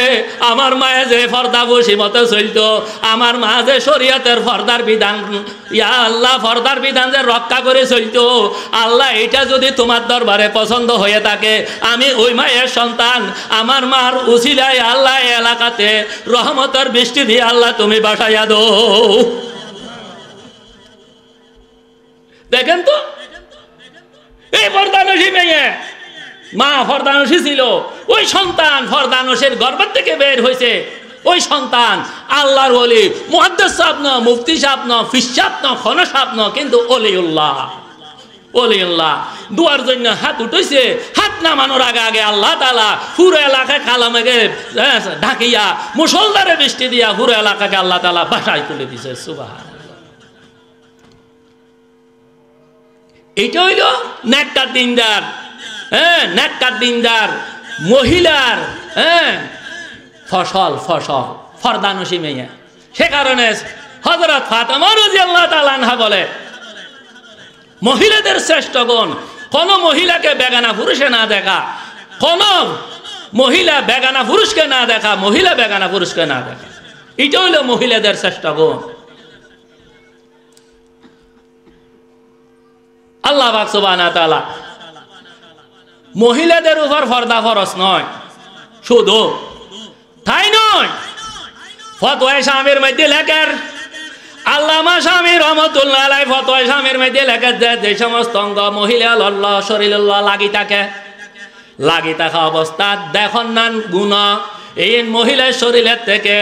আমার মায়ে যে ফর্দা বসি মতো চলতো, আমার মা যে শরীয়তের ফর্দার বিধান, ইয়া আল্লাহ ফর্দার বিধান যে রক্ষা করে চলতো, আল্লাহ এটা যদি তোমার দরবারে পছন্দ হয়ে থাকে, আমি ওই মায়ের সন্তান, আমার মার উসিলায় আল্লাহ এলাকাতে রহমতের বৃষ্টি দিয়ে আল্লাহ তুমি বাসাইয়া দো। দেখেন তো, এই ফর্দানসী মেয়ে, মা ফর্দানসী ছিল, ওই সন্তান ফর্দানসীর গর্ভ থেকে বের হয়েছে, ওই সন্তান আল্লাহর ওলি, মুহাদ্দিস সাহেব না, মুফতি সাহেব না, ফিস সাহেব না, খন সাহেব না, কিন্তু ওলিউল্লাহ। ওলিউল্লাহ দুয়ার জন্য হাত উঠেছে, হাত নামানোর আগে আল্লাহ তাআলা পুরো এলাকায় কালো মেঘে ঢাকিয়া মুসলধারে বৃষ্টি দিয়া পুরো এলাকাকে আল্লাহ তাআলা বাসায় তুলে দিছে। সুবহানাল্লাহ। এইটা হইল নেককার দিনদার, নেককার দিনদার মহিলার ফসল ফর্দানসী মেয়ে। সে কারণে হযরত ফাতেমা রাদিয়াল্লাহু তাআলা আনহা বলে, মহিলাদের শ্রেষ্ঠ গুণ, কোন মহিলাকে বেগানা পুরুষে না দেখা, কোন মহিলা বেগানা পুরুষকে না দেখা, মহিলা বেগানা পুরুষকে না দেখা, এটা হইল মহিলাদের শ্রেষ্ঠ গুণ। আল্লাহ পাক সুবহানাহু ওয়া তাআলা মহিলাদের উপর পর্দা ফরজ নয়, শুধু তাই নয়, ফতোয়া শামির মধ্যে লেখার আল্লামা শামী রহমাতুল্লাহ আলাইহি ফতোয়া শামির মধ্যে লেখা যে সমস্ত অঙ্গ মহিলা আল্লাহ শরীরুল্লাহ লাগি থাকা অবস্থা দেখুন না গুনাহ, এই মহিলার শরীরের থেকে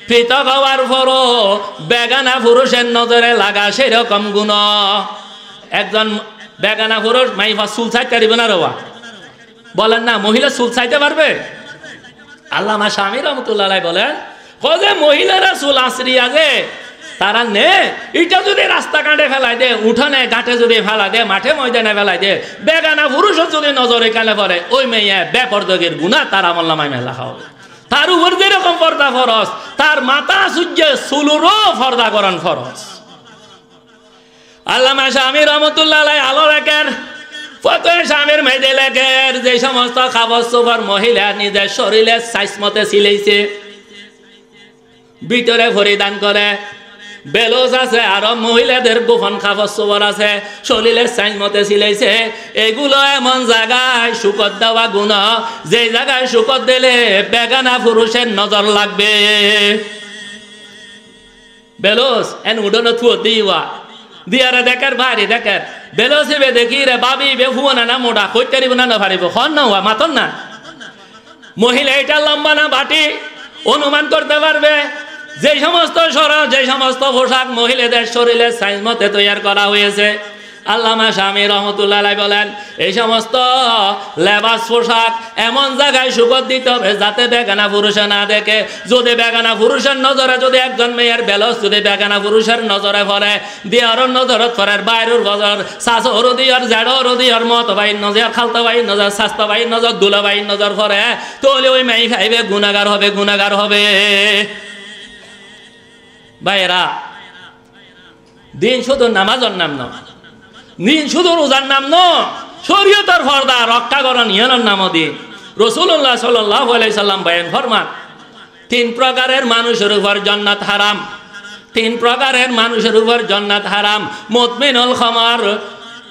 পৃথক হওয়ার পরও বেগানা পুরুষের নজরে লাগা সেরকম গুনাহ। একজন বেগানা পুরুষ মাইফা চুল চাইতে পারবে না? রবা বলেন না, মহিলা চুল চাইতে পারবে? আল্লামা শামী রহমাতুল্লাহ আলাইহি বলেন, যে মহিলারা চুল আঁচড়িয়া যে তারা নে এটা যদি রাস্তাঘাটে ফেলাই দে, উঠানে ঘাটে যদি ফেলা দে, মাঠে ময়দানে ফেলাই দে, বেগানা পুরুষও যদি নজরে কালে পড়ে ওই মেয়ে বেপরদগের গুণা তার আমলনামায় মেলা হবে। তার উপর যেরকম পর্দা ফরজ, তার মাথা সূর্য চুলুরও পর্দা করান ফরজ। আল্লামা শামী রহমতুল্লাহ আলাইহি আলো লেখেন, ফতোয়া শামীর মেয়েদে লেখেন, যে সমস্ত কাপড় চোপড় মহিলা নিজের শরীরের সাইজ মতে সিলাইছে, ভিতরে পরিধান করে, বেলজ আছে, আরো মহিলাদের গোপন কাপড় চোপড় আছে, শরীরের সাইজ মতে সিলাইছে, এগুলো এমন জায়গায় শুকর দেওয়া গুনাহ, যে জায়গায় শুকর দিলে বেগানা পুরুষের নজর লাগবে। বেলজ এন উডনো থুয় দিওয়া দিয়ারে দেখার ভারি দেখার বেলসিবে দেখি রে বাবি বে হুয়ানা না মোটা কইতে দিব না পারিব খন না হওয়া মাতন না। মহিলা এটা লম্বা না বাটি অনুমান করতে পারবে। যে সমস্ত যে সমস্ত পোশাক মহিলাদের শরীরের সাইজ মতে তৈরি করা হয়েছে, আল্লামা শামী রহমতুল্লাহ আলাইহি বলেন এই সমস্ত লেবাস পোশাক এমন জায়গায় শুকর দিতে হবে যাতে বেগানা পুরুষে না দেখে। যদি বেগানা পুরুষের নজরে যদি একজন মেয়ের বেলস যদি বেগানা পুরুষের নজরে পড়ে, দিয়ার নজরত পড়ে, বাইরের নজর, শাশর দিয়ার, জাড়র দিয়ার, মত ভাইয়ের নজর, খালতা ভাইয়ের নজর, শাস্তা ভাইয়ের নজর, দুলা ভাইয়ের নজর পড়ে, তাহলে ওই মেয়ে খাইবে গুনাহগার হবে, গুনাহগার হবে। ভাইয়েরা, দিন শুধু নামাজের নাম নয়, দিন শুধু রোজার নাম নয়, শরীয়তের পর্দা রক্ষা করার নিয়মের নামও দিন। রাসূলুল্লাহ সাল্লাল্লাহু আলাইহি সাল্লাম বয়ান ফরমান, 3 প্রকারের মানুষের উপর জান্নাত হারাম, 3 প্রকারের মানুষের উপর জান্নাত হারাম। মুদমিনুল খামার,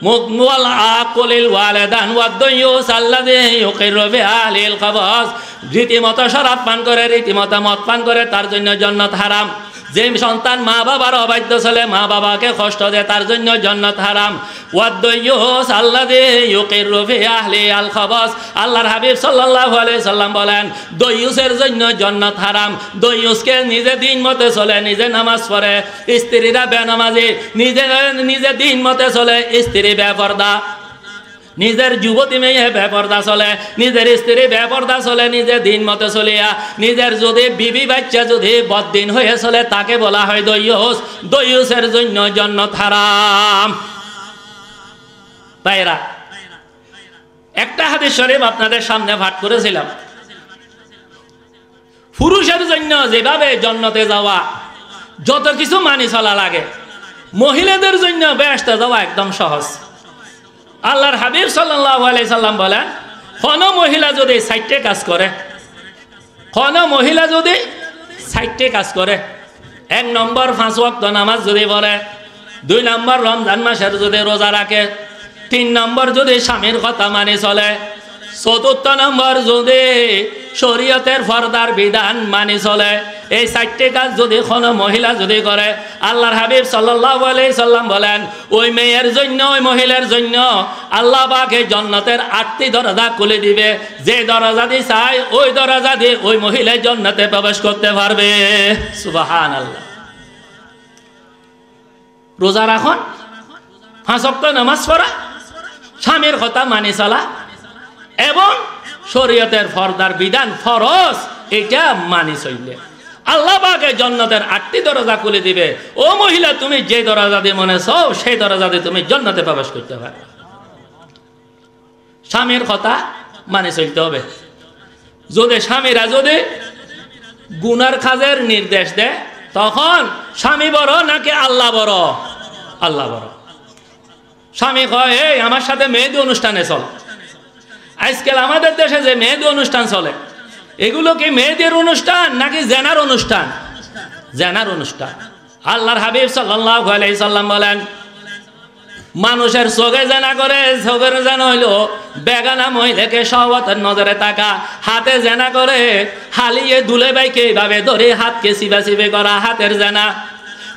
মুদমিনুল আকুলিল ওয়ালিদান ওয়াদ-দাইয়ুস আল্লাযী ইউকিরু বিআলিল খাবাস, রীতিমতো শরাব পান করে, রীতিমতো মদ পান করে, তার জন্য জান্নাত হারাম। যে সন্তান মা বাবার অবাধ্য ছেলে, মা বাবাকে কষ্ট দেয়, তার জন্য জান্নাত হারাম। ওয়াদ-দাইয়ুস আল্লাযী ইউকিরু বিআলিল খাবাস, আল্লাহর হাবিব সাল্লাল্লাহু আলাইহি সাল্লাম বলেন দাইয়ুসের জন্য জান্নাত হারাম। দাইয়ুসকে নিজে দিন মতে চলে, নিজে নামাজ পড়ে, স্ত্রীরা বেনামাজি, নিজে দিন মতে চলে, স্ত্রী বেপরদা, নিজের যুবতী মেয়ে বেপরদা চলে, নিজের স্ত্রী বেপরদা চলে, নিজে দিন মতে চলিয়া নিজের যদি বিবি বাচ্চা যদি বদ্দিন হয়ে চলে তাকে বলা হয় দাইয়ুস। দাইয়ুসের জন্য জান্নাত হারাম। ভাইরা, একটা হাদিস শরীফ আপনাদের সামনে পাঠ করেছিলাম, পুরুষের জন্য যেভাবে জান্নাতে যাওয়া যত কিছু মানি চলা লাগে, মহিলাদের জন্য বেহেশতে যাওয়া একদম সহজ। আল্লাহর হাবিব সাল্লাল্লাহু আলাইহি সাল্লাম বলেন, কোন মহিলা যদি 60টে কাজ করে, কোন মহিলা যদি 60টে কাজ করে, 1 নম্বর 5 ওয়াক্ত নামাজ যদি পড়ে, 2 নম্বর রমজান মাসের যদি রোজা রাখে, 3 নম্বর যদি স্বামীর কথা মানে চলে, 4র্থ নম্বর যদি শরীয়তের পর্দার বিধান মানে চলে, এই 60টে কাজ যদি কোনো মহিলা যদি করে, আল্লাহর হাবিব সাল্লাল্লাহু আলাইহি সাল্লাম বলেন ওই মেয়ের জন্য, ওই মহিলার জন্য আল্লাহ পাক এই জান্নাতের 8টি দরজা খুলে দিবে। যে দরজা দিয়ে চায় ওই দরজা দিয়ে ওই মহিলা জান্নাতে প্রবেশ করতে পারবে। সুবহানাল্লাহ। রোজা রাখুন, 5 ওয়াক্ত নামাজ পড়া, স্বামীর কথা মানি চলা এবং শরীয়তের পর্দার বিধান ফরজ এটা মানি চললে আল্লাহ পাক জান্নাতের 8টি দরজা খুলে দিবে। ও মহিলা, তুমি যে দরজা দিয়ে মনে চাও সেই দরজা দিয়ে তুমি জান্নাতে প্রবেশ করতে পারবে। স্বামীর কথা মানে চলতে হবে। যদি স্বামীরা যদি গুনার কাজের নির্দেশ দেয়, তখন স্বামী বড় নাকি আল্লাহ বড়? আল্লাহ বড়। স্বামী কয় এই আমার সাথে মেহেদি অনুষ্ঠানে চল। আজকাল আমাদের দেশে যে মেহেদি অনুষ্ঠান চলে, এগুলো কি মেয়েদের অনুষ্ঠান নাকি জেনার অনুষ্ঠান? জেনার অনুষ্ঠান। আল্লাহর হাবিব সাল্লাল্লাহু আলাইহি সাল্লাম বলেন মানুষের চোখে জেনা করে, চোখের জেনা হইলো বেগানা মহিলাকে শাহওয়াতের নজরে তাকা, হাতে জেনা করে হালিয়ে দুলে বাইকে এইভাবে ধরে হাতকে চিবা চিবে করা হাতের জেনা,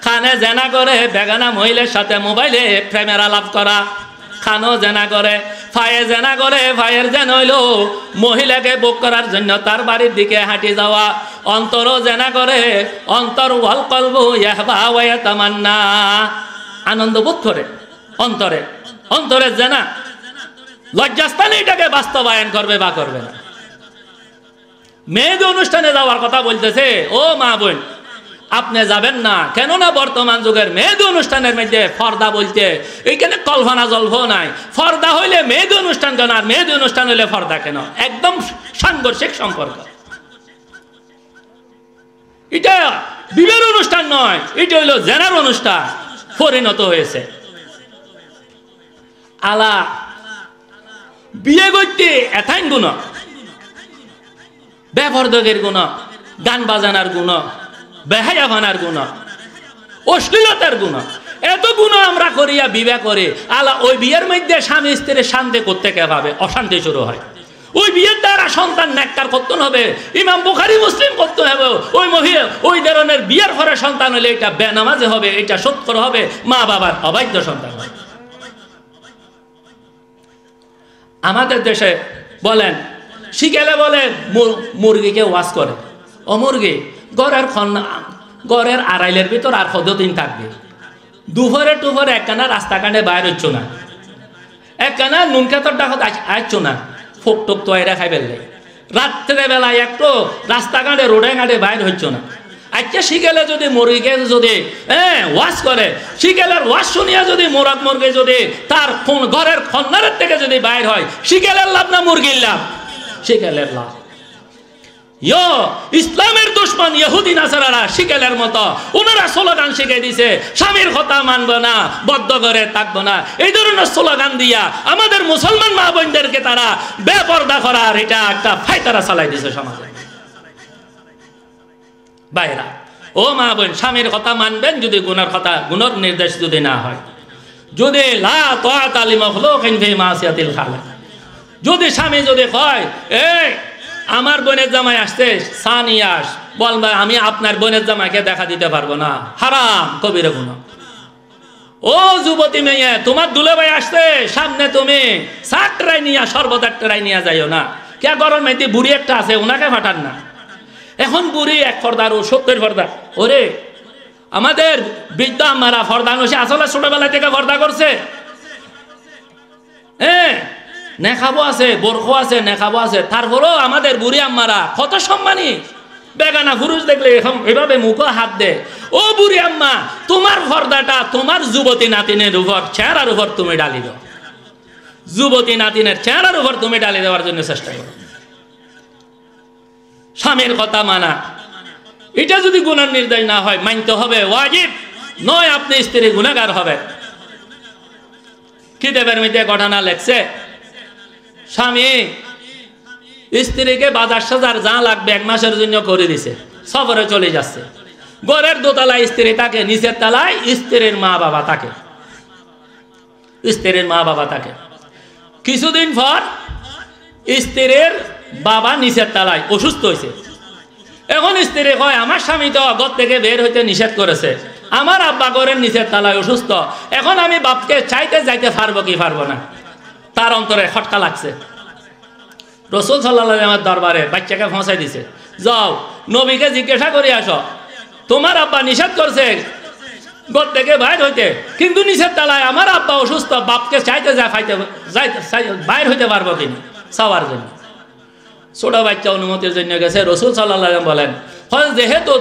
কানে জেনা করে বেগানা মহিলার সাথে মোবাইলে প্রেমের আলাপ করা, খানো জেনা করে, ফায়ে জেনা করে, ফায়ের জেনা হইল মহিলাকে বুক করার জন্য তার বাড়ির দিকে হাঁটি যাওয়া, অন্তরও জেনা করে, অন্তর ওয়াল কলবু ইয়াহবা ওয়া ইয়াতামান্না, আনন্দ বোধ করে অন্তরে, অন্তরের জেনা। লজ্জাস্থানে এটাকে বাস্তবায়ন করবে বা করবে না। মেয়েদের অনুষ্ঠানে যাওয়ার কথা বলতেছে। ও মা বোন, আপনি যাবেন না, কেননা বর্তমান যুগের মেহেদি অনুষ্ঠানের মধ্যে পর্দা বলতে এইখানে কল্পনা জল্প নাই। পর্দা হইলে মেহেদি অনুষ্ঠান কেন, আর মেহেদি অনুষ্ঠান হইলে পর্দা কেন? একদম সাংঘর্ষিক সম্পর্ক। এটা বিয়ের অনুষ্ঠান নয়, এটা হইল জেনার অনুষ্ঠান পরিণত হয়েছে। আলা বিয়ে করতে এথাইন গুণ, বেপরদকের গুণ, গান বাজানার গুণ, বেহায়া ভানার গুণ, অশ্লীলতার গুণ, এত গুণ আমরা করিয়া বিবাহ করি। আলা ওই বিয়ের মধ্যে স্বামী স্ত্রীর শান্তি করতে কে ভাবে অশান্তি শুরু হয়। ওই বিয়ের দ্বারা সন্তান নেককার করতে হবে, ইমাম বুখারী মুসলিম করতে হবে। ওই মহিলা ওই ধরনের বিয়ের পরে সন্তান হলে এটা বেনামাজি হবে, এটা সৎকর হবে, মা বাবার অবাধ্য সন্তান হবে। আমাদের দেশে বলেন শিখেলে বলে মুরগিকে ওয়াশ করে, ও মুরগি ঘরের আড়াইলের ভিতর আর কতদিন থাকবে? দুপুরে টুপুরে একখানা রাস্তাঘাটে বাইর হচ্ছ না, একখানা নুন খেতর ডাকত আসছ না, ফোক টোক তৈরা খাই ফেললে। রাত্রে বেলায় একটু রাস্তাঘাটে রোডে ঘাটে বাইর হচ্ছ না। আচ্ছা শিখেলে যদি মুরগিকে যদি ওয়াশ করে, শিখেলের ওয়াশ শুনিয়া যদি মোরগ মুরগি যদি তার ঘরের খন্নারের থেকে যদি বাইর হয়, শিখেলের লাভ না মুরগির লাভ? শিখেলের লাভ। ইসলামের দুশ্মন ইহুদি নাসারারা শিকেলের মতো ওনারা স্লোগান শিখে দিছে, স্বামীর কথা মানবো না, বদ্ধ করে থাকবো না, এই ধরনের স্লোগান দিয়া আমাদের মুসলমান মা বোনদেরকে তারা বেপরদা করার এটা একটা ফায়তারা চালাই দিছে সমাজে। বাইরা ও মা বোন, স্বামীর কথা মানবেন যদি গুনার কথা, গুনার নির্দেশ যদি না হয়। যদি লা তাআতা লিমাখলুকিন ফি মাসিয়াতিল খালিক, যদি স্বামী যদি কয় এই আমার বোনের জামাই আসছে সানিয়াস, বলবা আমি আপনার বোনের জামাইকে দেখা দিতে পারবো না, হারাম কবিরা গুনাহ। ও যুবতী মেয়ে, তোমার দুলাভাই আসছে সামনে, তুমি সাতটাই নিয়া শরবত একটাই নিয়ে যাইও না। কে গরম মেয়েটি বুড়ি একটা আছে, ওনাকে ফাটান না। এখন বুড়ি এক পর্দার ও 70 পর্দা। ওরে আমাদের বৃদ্ধা আম্মারা পর্দা নসে আসলে ছোটবেলা থেকে পর্দা করছে। নেখাবো আছে, বোরখো আছে, নেখাবো আছে, তারপরেও আমাদের বুড়ি আম্মারা কত সম্মানী। বেগানা পুরুষ দেখলে এভাবে মুখে হাত দে। ও বুড়ি আম্মা, তোমার পর্দাটা তোমার যুবতী নাতিনের উপর, চেহারার উপর তুমি ডালি দাও। যুবতী নাতিনের চেহারার উপর তুমি ডালি দেওয়ার জন্য চেষ্টা করো। স্বামীর কথা মানা, এটা যদি গুনার নির্দেশ না হয়, মানতে হবে, ওয়াজিব নয় আপনি স্ত্রী গুনাহগার হবে। কিতাবের মধ্যে ঘটনা লেখছে, স্বামী স্ত্রীকে বাজার সাজার যা লাগবে 1 মাসের জন্য করে দিছে, সফরে চলে যাচ্ছে। ঘরের দোতলায় স্ত্রী থাকে, নিচের তলায় স্ত্রীর মা বাবা থাকে। স্ত্রীর মা বাবা থাকে। কিছুদিন পর স্ত্রীর বাবা নিচের তলায় অসুস্থ হয়েছে। এখন স্ত্রী কয় আমার স্বামী তো ঘর থেকে বের হইতে নিষেধ করেছে, আমার আব্বা ঘরের নিচের তলায় অসুস্থ, এখন আমি বাপকে চাইতে যাইতে পারবো কি পারবো না। তার অন্তরে খটকা লাগছে। রাসূল সাল্লাল্লাহু আলাইহি ওয়াসাল্লামের দরবারে বাচ্চাকে পৌঁছাই দিছে, যাও নবীকে জিজ্ঞাসা করে আসো, তোমার আব্বা নিষেধ করছে ঘর থেকে বাইর হইতে, কিন্তু নিচের তলায় আমার আব্বা অসুস্থ, বাপকে চাইতে বাইর হইতে পারবো কিনা চাওয়ার জন্য। ছোট বাচ্চা অনুমতির জন্য গেছে। রাসূল সাল্লাল্লাহু আলাইহি ওয়াসাল্লাম বলেন, যেহেতু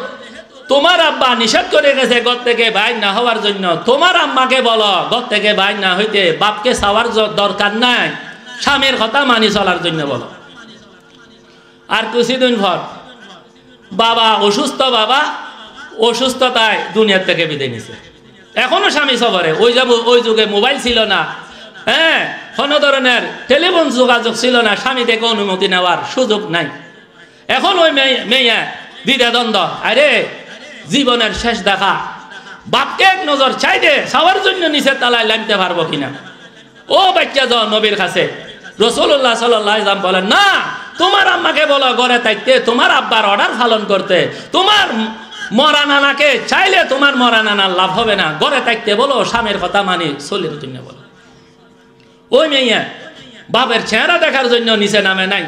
তোমার আব্বা নিষেধ করে গেছে ঘর থেকে বাইর না হওয়ার জন্য, তোমার আম্মাকে বলো ঘর থেকে বাইর না হইতে, বাপকে চাওয়ার দরকার নাই, স্বামীর কথা মানি চলার জন্য বলো। আর কিছুদিন পর বাবা অসুস্থ, বাবা অসুস্থতায় দুনিয়ার থেকে বিদায় নিছে। এখনো স্বামী সফরে। ওই যুগে মোবাইল ছিল না, কোনো ধরনের টেলিফোন যোগাযোগ ছিল না, স্বামী থেকে অনুমতি নেওয়ার সুযোগ নাই। এখন ওই মেয়ে দ্বিধাদ্বন্দ্ব, আরে জীবনের শেষ দেখা, বাপকে এক নজর চাইতে চাওয়ার জন্য নিচের তলায় লাগতে পারবো কিনা। ও বাচ্চা যাও নবীর কাছে। রাসূলুল্লাহ সাল্লাল্লাহু আলাইহি ওয়াসাল্লাম বলেন, না, তোমার আম্মাকে বলো ঘরে থাকতে, তোমার আব্বার অর্ডার পালন করতে, তোমার মরা নানাকে চাইলে তোমার মরা নানার লাভ হবে না, ঘরে থাকতে বলো, স্বামীর কথা মানি চলির জন্য বলো। ওই মেয়ে বাপের চেহারা দেখার জন্য নিচে নামে নাই,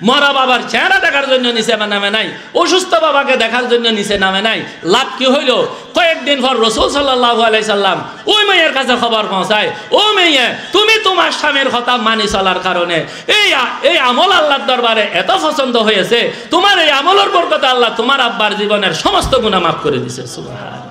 মরা বাবার চেহারা দেখার জন্য নিচে নামে নাই, অসুস্থ বাবাকে দেখার জন্য নিচে নামে নাই। লাভ কি হইল? কয়েকদিন পর রাসূল সাল্লাল্লাহু আলাইহি সাল্লাম ওই মেয়ের কাছে খবর পৌঁছায়, ও মেয়ে, তুমি তোমার স্বামীর কথা মানি চলার কারণে এই আমল আল্লাহর দরবারে এত পছন্দ হয়েছে, তোমার এই আমলের বরকতে আল্লাহ তোমার আব্বার জীবনের সমস্ত গুনাহ মাফ করে দিয়েছে। সুবহানাল্লাহ।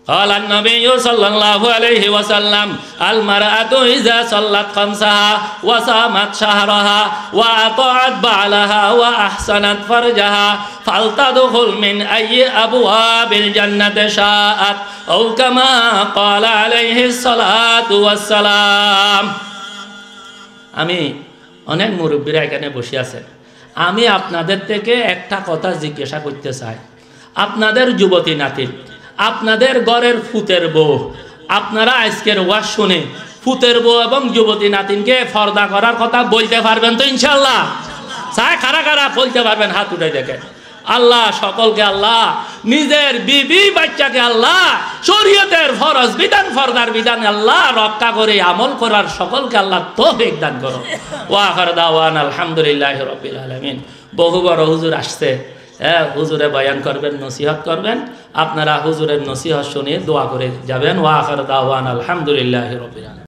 قال النبي صلى الله عليه وسلم المرأة إذا صلت خمسها وصامت شهرها وأطاعت بعلها وأحسنت فرجها فلتدخل من أي أبواب الجنة شاءت أو كما قال عليه الصلاة والسلام। আমি অনেক মুরব্বীরা এখানে বসে আছেন, আমি আপনাদের থেকে একটা কথা জিজ্ঞাসা করতে চাই। আপনাদের যুবতী নাতি, আপনাদের ঘরের ফুতের বউ, আপনারা আজকের ওয়াজ শুনে ফুতের বউ এবং যুবতী নাতিনকে পর্দা করার কথা বলতে পারবেন তো ইনশাআল্লাহ? চায় কারা কারা বলতে পারবেন? হাত উঠে দেখেন। আল্লাহ সকলকে আল্লাহ নিজের বিবি বাচ্চাকে আল্লাহ শরীয়তের ফরজ বিধান পর্দার বিধান আল্লাহ রক্ষা করে আমল করার সকলকে আল্লাহ তৌফিক দান করো। ওয়া আখির দাওয়ানা আলহামদুলিল্লাহি রাব্বিল আলামিন। বহু বড় হুজুর আসছে, হুজুরে বয়ান করবেন, নসিহত করবেন, আপনারা হুজুরের নসিহত শুনে দোয়া করে যাবেন। ওয়া আখির দাওয়ানা আলহামদুলিল্লাহি রাব্বিল আলামিন।